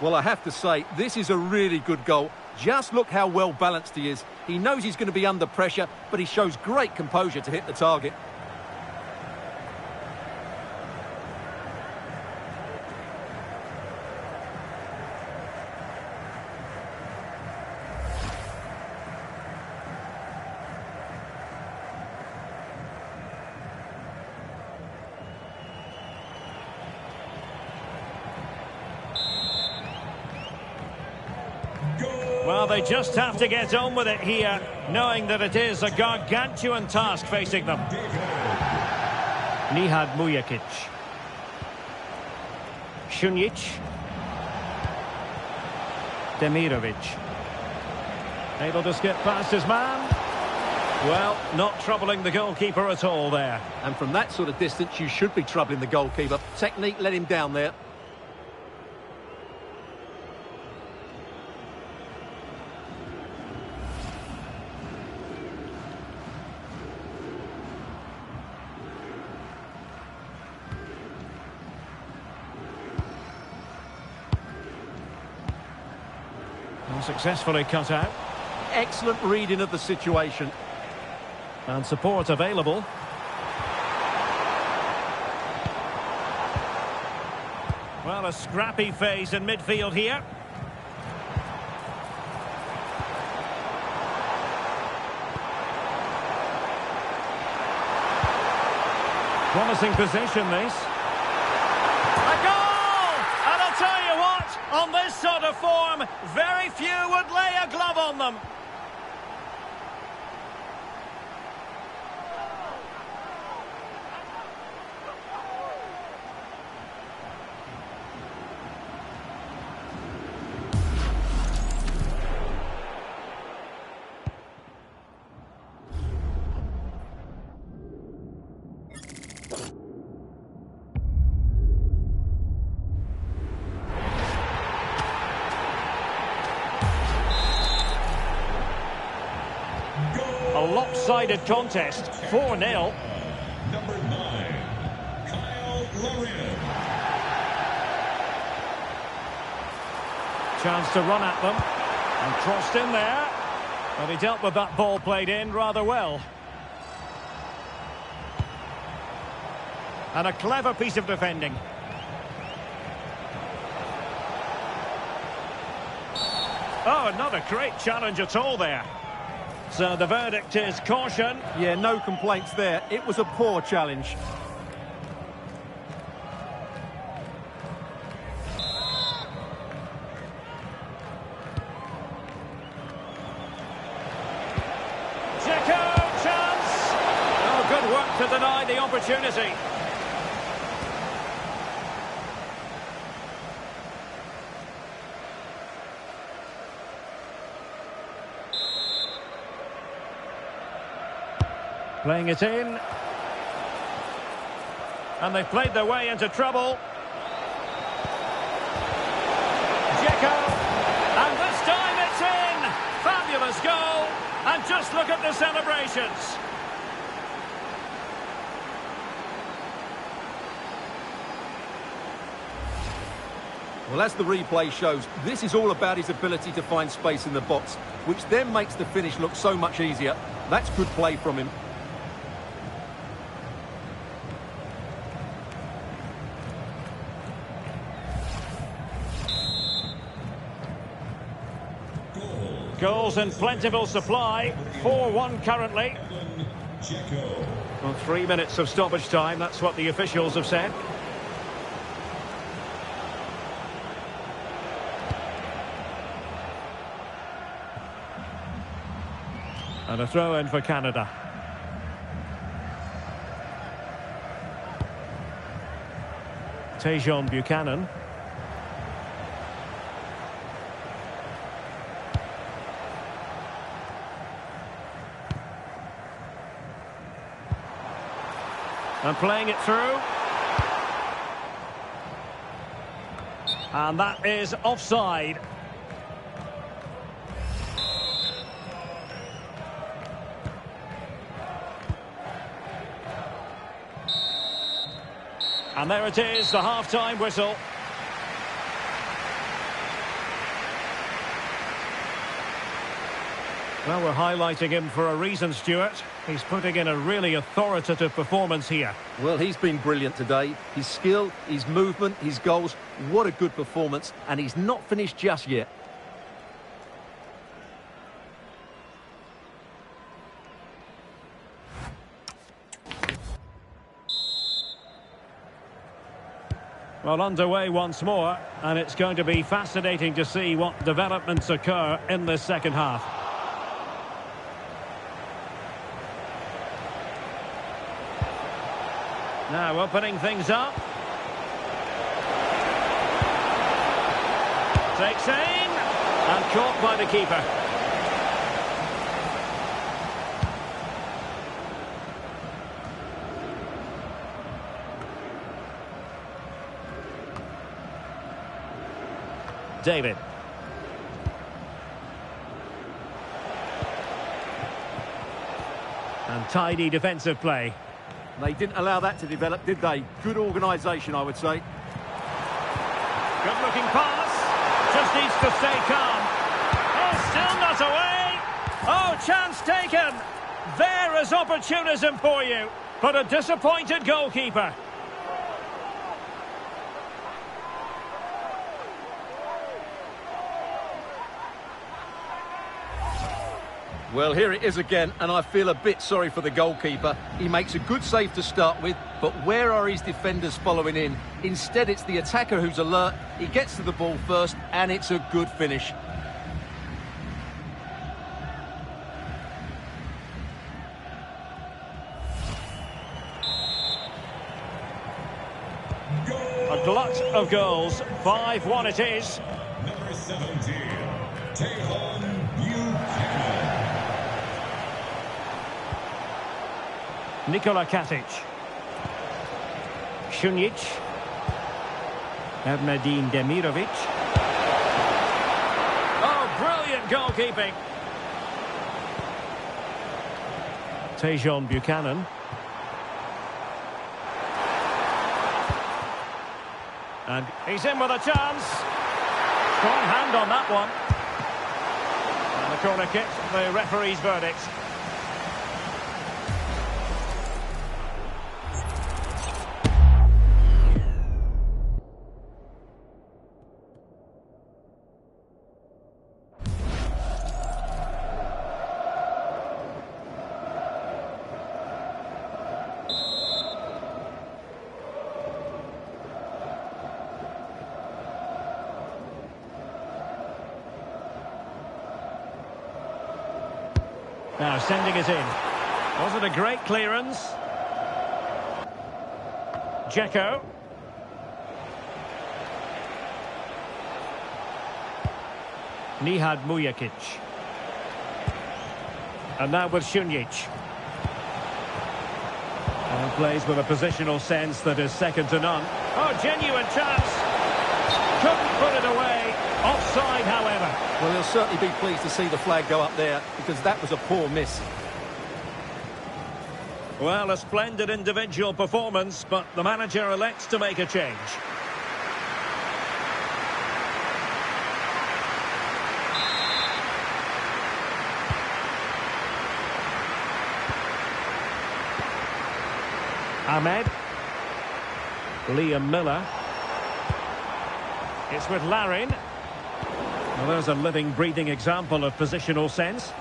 Well, I have to say, this is a really good goal. Just look how well balanced he is. He knows he's going to be under pressure, but he shows great composure to hit the target. Well, they just have to get on with it here, knowing that it is a gargantuan task facing them. Nihad Mujakic. Šunjic. Demirovic. Able to skip past his man. Well, not troubling the goalkeeper at all there. And from that sort of distance, you should be troubling the goalkeeper. Technique let him down there. Successfully cut out. Excellent reading of the situation. And support available. Well, a scrappy phase in midfield here. Promising position, this. A goal! And I'll tell you what, on this sort of form, very few would lay a glove on them. A lopsided contest, 4-0. Number 9, Kyle Larin. Chance to run at them. And crossed in there. But he dealt with that ball played in rather well. And a clever piece of defending. Oh, not a great challenge at all there. So the verdict is caution. Yeah, no complaints there. It was a poor challenge. Dzeko, chance. Oh, good work to deny the opportunity. Playing it in. And they've played their way into trouble. Dzeko. And this time it's in. Fabulous goal. And just look at the celebrations. Well, as the replay shows, this is all about his ability to find space in the box, which then makes the finish look so much easier. That's good play from him. Goals in plentiful supply. 4-1 currently. Well, 3 minutes of stoppage time. That's what the officials have said. And a throw-in for Canada. Tejon Buchanan. And playing it through. And that is offside. And there it is, the half-time whistle. Well, we're highlighting him for a reason, Stuart. He's putting in a really authoritative performance here. Well, he's been brilliant today. His skill, his movement, his goals, what a good performance. And he's not finished just yet. Well, underway once more, and it's going to be fascinating to see what developments occur in this second half. Now opening things up. Takes aim, and caught by the keeper. David. And tidy defensive play. They didn't allow that to develop, did they? Good organisation, I would say. Good looking pass. Just needs to stay calm. Oh, still not away. Oh, chance taken. There is opportunism for you. But a disappointed goalkeeper. Well, here it is again, and I feel a bit sorry for the goalkeeper. He makes a good save to start with, but where are his defenders following in? Instead, it's the attacker who's alert. He gets to the ball first, and it's a good finish. A glut of goals. 5-1 it is. Number 17, Tejon Buchanan. Nikola Katic. Šunjić. Ernadine Demirovic. Oh, brilliant goalkeeping. Tejon Buchanan. And he's in with a chance. Strong hand on that one. And the corner kick, the referee's verdict. Now sending it in. Was it a great clearance? Dzeko. Nihad Mujakic. And now with Šunjić. And plays with a positional sense that is second to none. Oh, genuine chance. Couldn't put it away. Offside, however. Well, he'll certainly be pleased to see the flag go up there, because that was a poor miss. Well, a splendid individual performance, but the manager elects to make a change. Ahmed. Liam Miller. It's with Larin. Well, there's a living, breathing example of positional sense.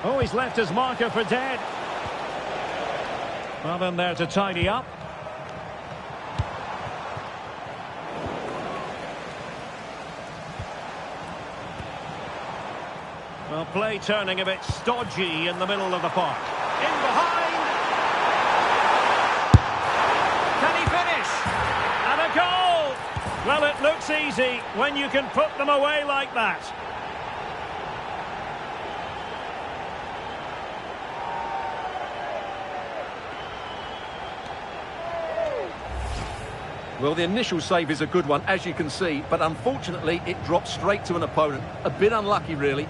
Oh, he's left his marker for dead. Well, then there to tidy up. Well, play turning a bit stodgy in the middle of the park. In behind. Can he finish? And a goal! Well, it looks easy when you can put them away like that. Well, the initial save is a good one, as you can see, but unfortunately it dropped straight to an opponent. A bit unlucky, really.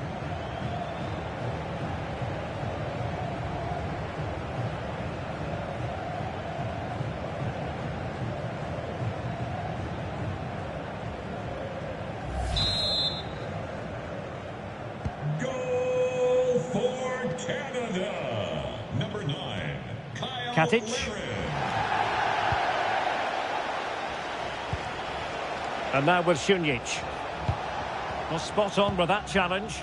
Goal for Canada. Number 9, Kyle Katic. Larin. And now with Šunjić. Well, spot on with that challenge.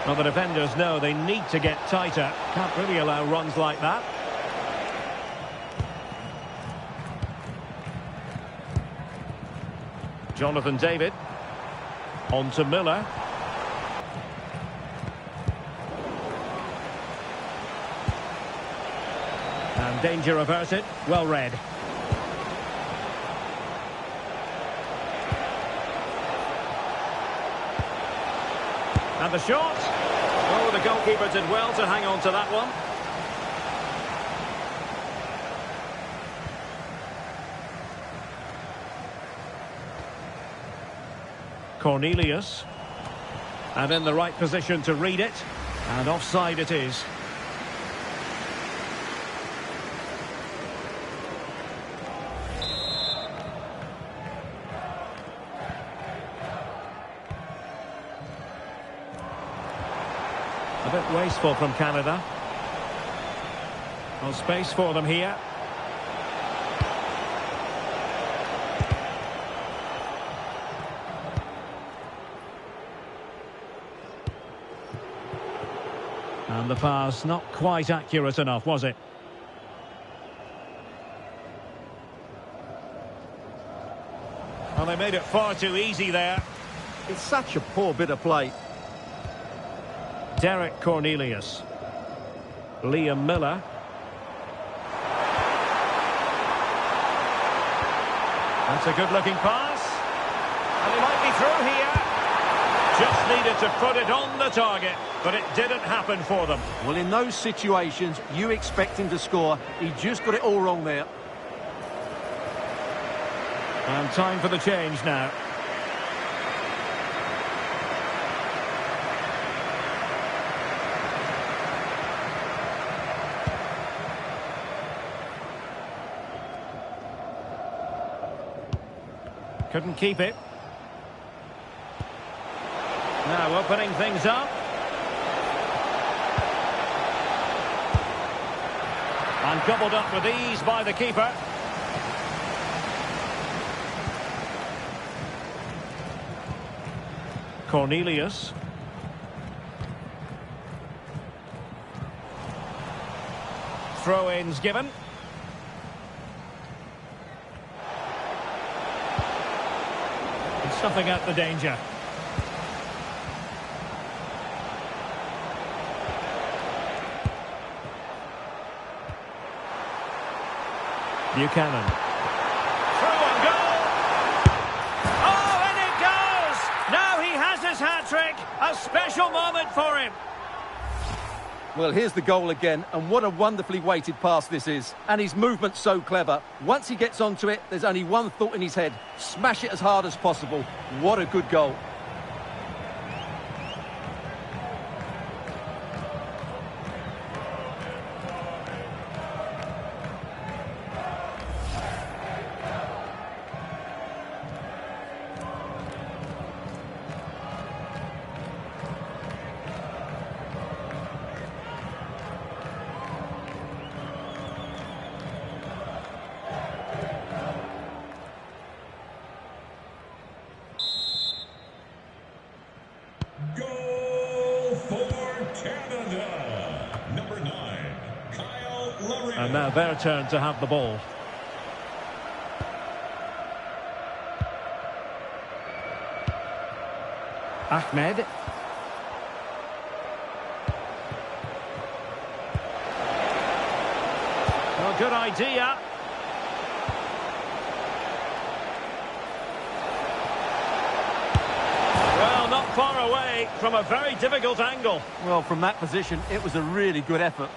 Well, the defenders know they need to get tighter. Can't really allow runs like that. Jonathan David. On to Miller. And danger averted. Well read. And the shot. Oh, the goalkeeper did well to hang on to that one. Cornelius. And in the right position to read it. And offside it is. A bit wasteful from Canada. No space for them here. And the pass not quite accurate enough, was it? Well, they made it far too easy there. It's such a poor bit of play. Derek Cornelius. Liam Miller. That's a good-looking pass. And he might be through here. Just needed to put it on the target, but it didn't happen for them. Well, in those situations, you expect him to score. He just got it all wrong there. And time for the change now. Couldn't keep it. Now opening things up. And gobbled up with ease by the keeper. Cornelius. Throw-ins given. Stuffing out the danger. Buchanan. Through A special moment for him. Well, here's the goal again, and what a wonderfully weighted pass this is. And his movement's so clever. Once he gets onto it, there's only one thought in his head. Smash it as hard as possible. What a good goal. Goal for Canada. Number 9, Kyle Lowry. And now their turn to have the ball. Ahmed. Well, good idea. Well, not far away from a very difficult angle. Well, from that position, it was a really good effort.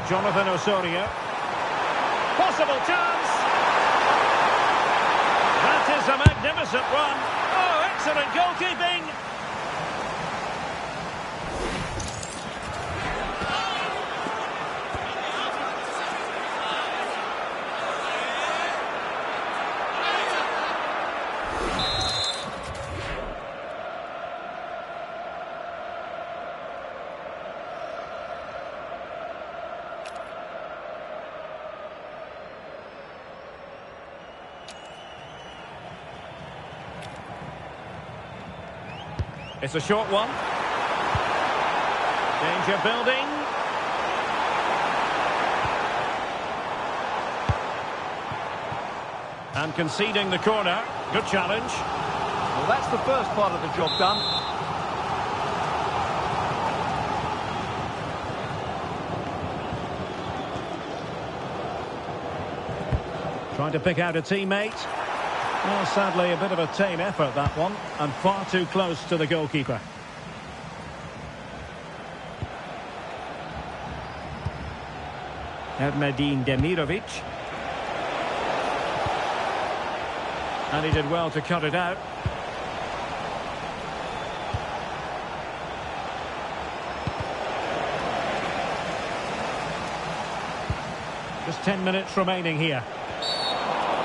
Jonathan Osorio. Possible chance. That is a magnificent run. Oh, excellent goalkeeping. It's a short one. Danger building. And conceding the corner. Good challenge. Well, that's the first part of the job done. Trying to pick out a teammate. Well, sadly, a bit of a tame effort, that one, and far too close to the goalkeeper. Erdmedin Demirovic. And he did well to cut it out. Just 10 minutes remaining here.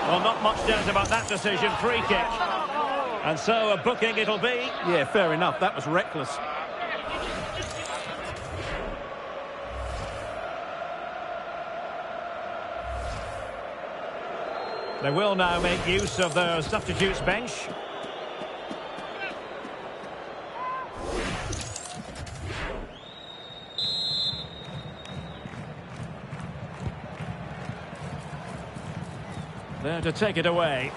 Well, not much doubt about that decision. Free kick. And so a booking it'll be. Yeah, fair enough. That was reckless. They will now make use of their substitutes bench. There to take it away.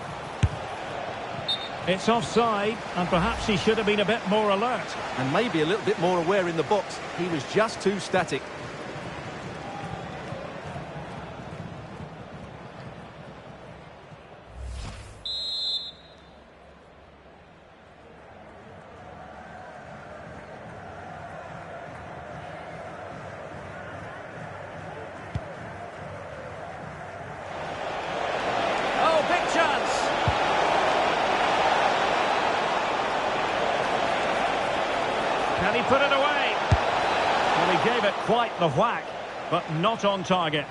It's offside, and perhaps he should have been a bit more alert. And maybe a little bit more aware in the box. He was just too static. Can he put it away? Well, he gave it quite the whack, but not on target.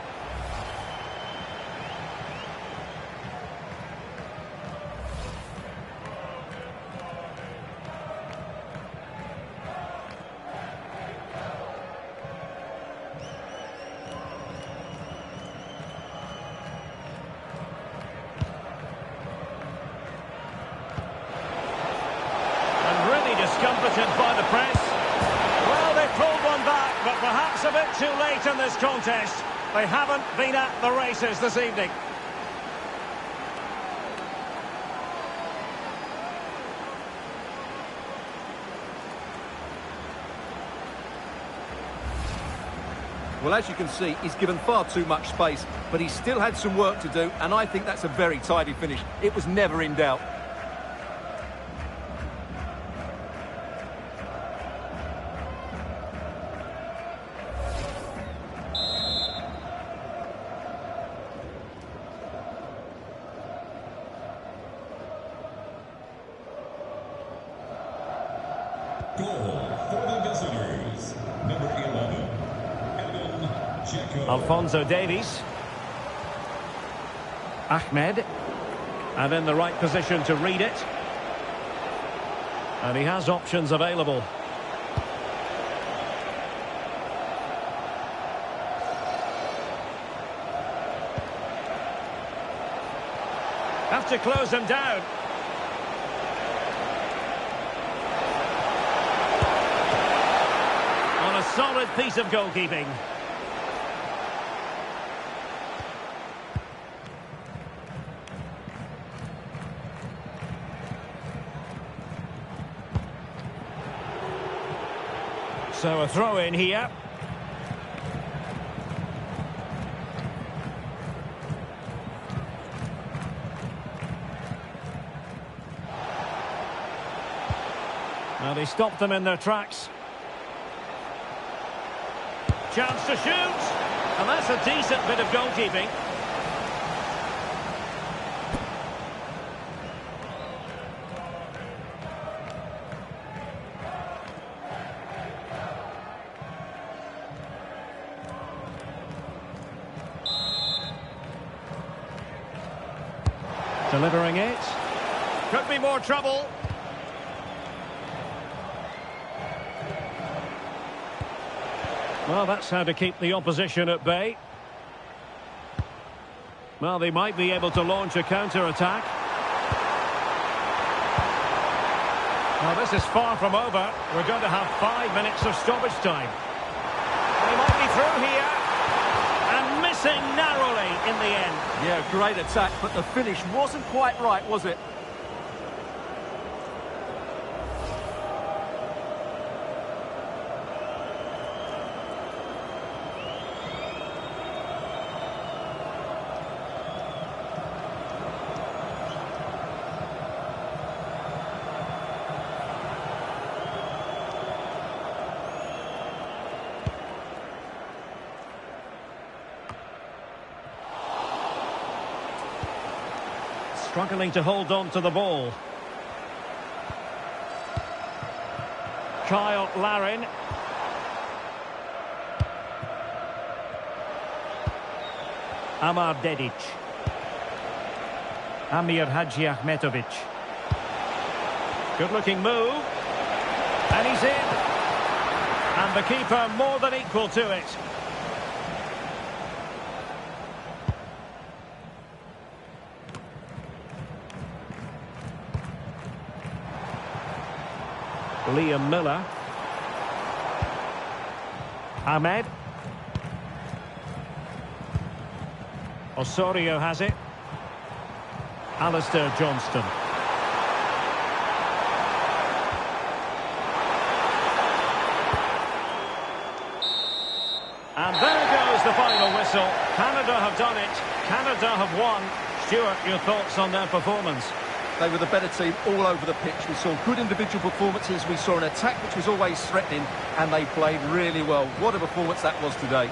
Discomfited by the press. Well, they pulled one back, but perhaps a bit too late in this contest. They haven't been at the races this evening. Well, as you can see, he's given far too much space, but he still had some work to do, and I think that's a very tidy finish. It was never in doubt. Goal for the visitors. Number 11, Checo. Alphonso Davies. Ahmed. And in the right position to read it. And he has options available. Have to close him down. On a solid piece of goalkeeping. So a throw in here. Now they stopped them in their tracks. Chance to shoot. And that's a decent bit of goalkeeping. Delivering it. Could be more trouble. Well, that's how to keep the opposition at bay. Well, they might be able to launch a counter-attack. Now, this is far from over. We're going to have 5 minutes of stoppage time. They might be through here. And missing narrowly in the end. Yeah, great attack, but the finish wasn't quite right, was it? Struggling to hold on to the ball. Kyle Larin. Amar Dedic. Amir Hadji Ahmetovic. Good looking move. And he's in. And the keeper more than equal to it. Liam Miller. Ahmed. Osorio has it. Alistair Johnston. And there goes the final whistle. Canada have done it. Canada have won. Stuart, your thoughts on their performance? They were the better team all over the pitch. We saw good individual performances. We saw an attack which was always threatening, and they played really well. What a performance that was today.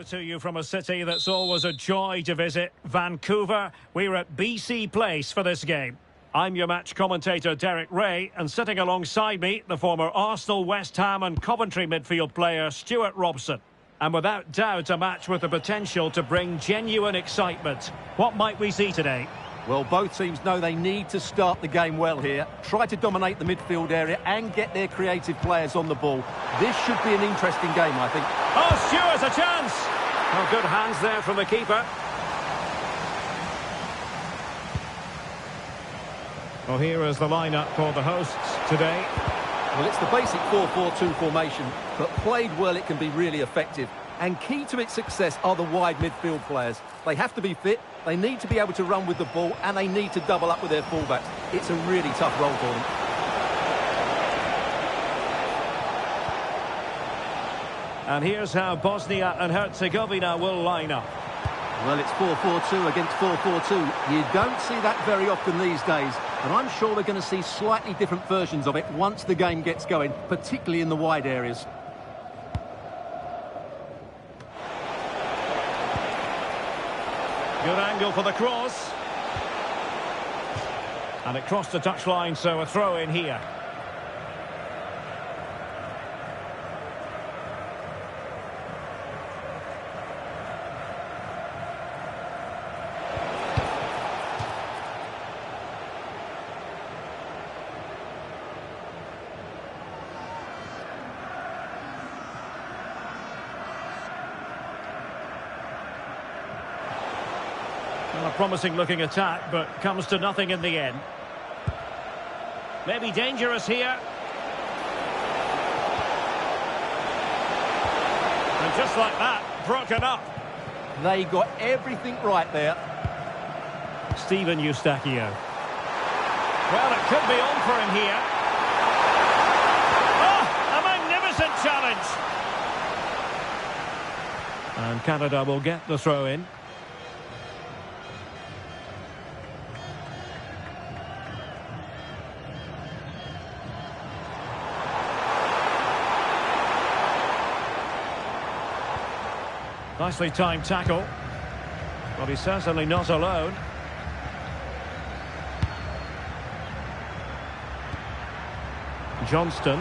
Hello to you from a city that's always a joy to visit, Vancouver. We're at BC Place for this game. I'm your match commentator Derek Ray, and sitting alongside me, the former Arsenal, West Ham and Coventry midfield player Stuart Robson. And without doubt, a match with the potential to bring genuine excitement. What might we see today? Well, both teams know they need to start the game well here, try to dominate the midfield area and get their creative players on the ball. This should be an interesting game, I think. Oh, Stuart, a chance! Oh, good hands there from the keeper. Well, here is the lineup for the hosts today. Well, it's the basic 4-4-2 formation, but played well it can be really effective. And key to its success are the wide midfield players. They have to be fit, they need to be able to run with the ball, and they need to double up with their fullbacks. It's a really tough role for them. And here's how Bosnia and Herzegovina will line up. Well, it's 4-4-2 against 4-4-2. You don't see that very often these days, and I'm sure we're going to see slightly different versions of it once the game gets going, particularly in the wide areas. Good angle for the cross. And it crossed the touchline, so a throw in here. Well, a promising looking attack, but comes to nothing in the end. Maybe dangerous here. And just like that, broken up. They got everything right there. Steven Eustachio. Well, it could be on for him here. Oh, a magnificent challenge. And Canada will get the throw in. Nicely timed tackle. But he's certainly not alone. Johnston.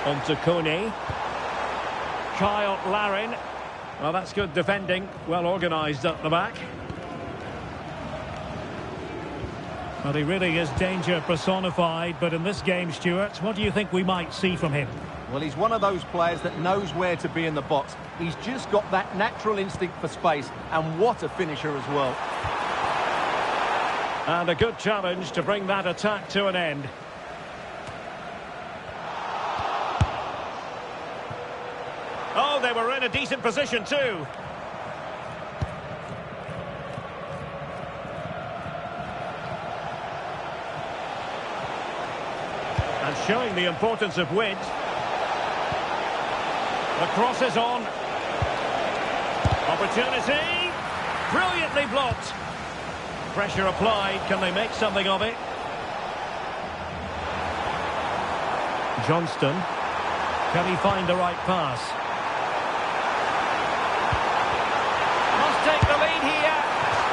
On to Coney. Kyle Larin. Well, that's good defending. Well organised up the back. Well, he really is danger personified, but in this game, Stuart, what do you think we might see from him? Well, he's one of those players that knows where to be in the box. He's just got that natural instinct for space, and what a finisher as well. And a good challenge to bring that attack to an end. Oh, they were in a decent position too. And showing the importance of width. The cross is on. Opportunity. Brilliantly blocked. Pressure applied. Can they make something of it? Johnston. Can he find the right pass? Must take the lead here.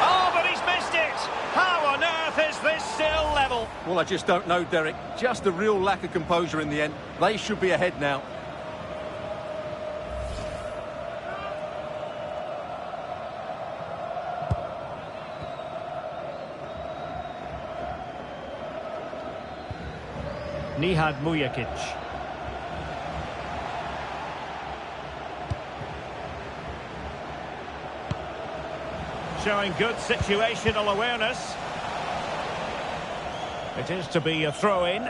Oh, but he's missed it. How on earth is this still level? Well, I just don't know, Derek. Just a real lack of composure in the end. They should be ahead now. Nihad Mujakic. Showing good situational awareness. It is to be a throw-in.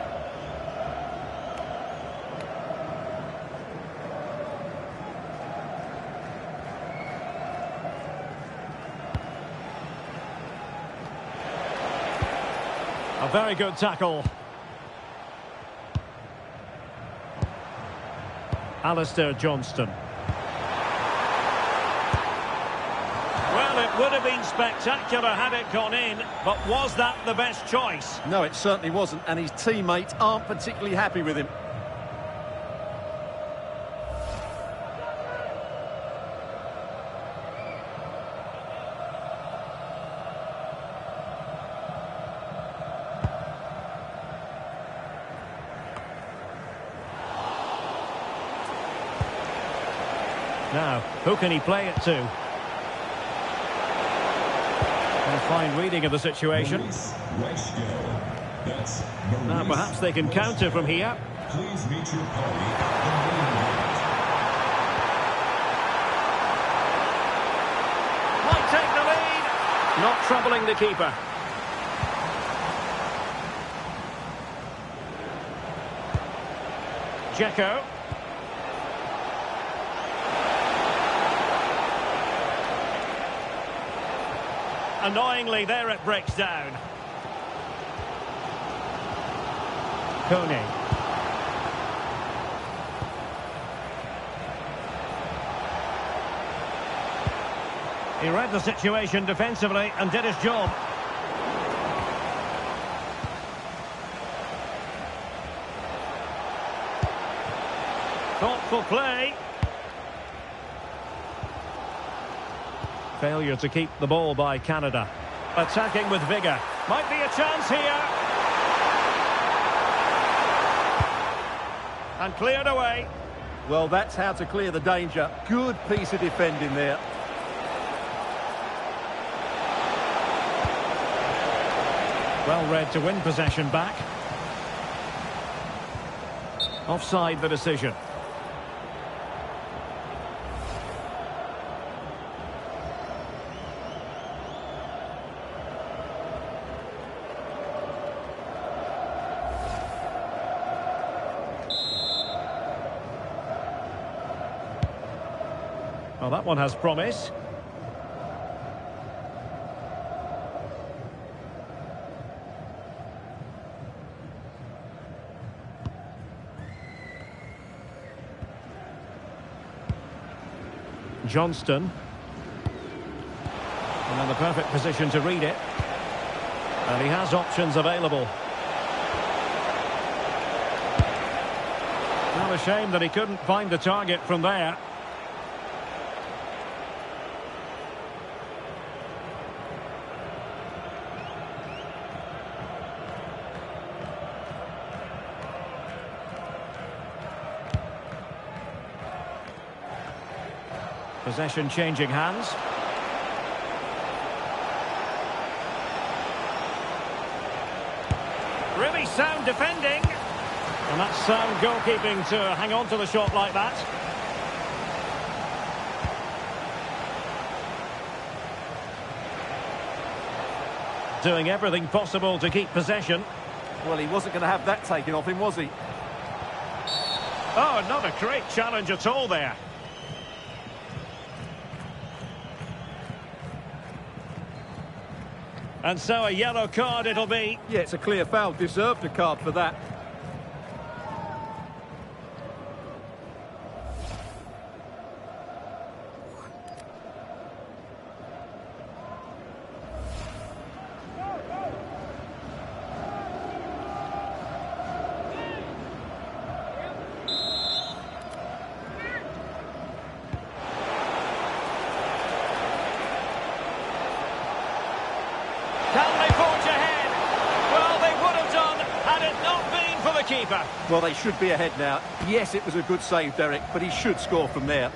A very good tackle. Alistair Johnston. Well, it would have been spectacular had it gone in, but was that the best choice? No, it certainly wasn't, and his teammates aren't particularly happy with him. Now, who can he play it to? A fine reading of the situation. Now, perhaps they can counter from here. Please meet your party at the main Might take the lead. Not troubling the keeper. Dzeko. Annoyingly, there it breaks down. Coney. He read the situation defensively and did his job. Thoughtful play. Failure to keep the ball by Canada. Attacking with vigour. Might be a chance here. And cleared away. Well, that's how to clear the danger. Good piece of defending there. Well read to win possession back. Offside the decision. Well, that one has promise. Johnston. And in the perfect position to read it. And he has options available. Not a shame that he couldn't find the target from there. Possession changing hands. Really sound defending. And that's sound goalkeeping to hang on to the shot like that. Doing everything possible to keep possession. Well, he wasn't going to have that taken off him, was he? Oh, not a great challenge at all there. And so a yellow card it'll be. Yeah, it's a clear foul. Deserved a card for that. Can they forge ahead? Well, they would have done had it not been for the keeper. Well, they should be ahead now. Yes, it was a good save, Derek, but he should score from there.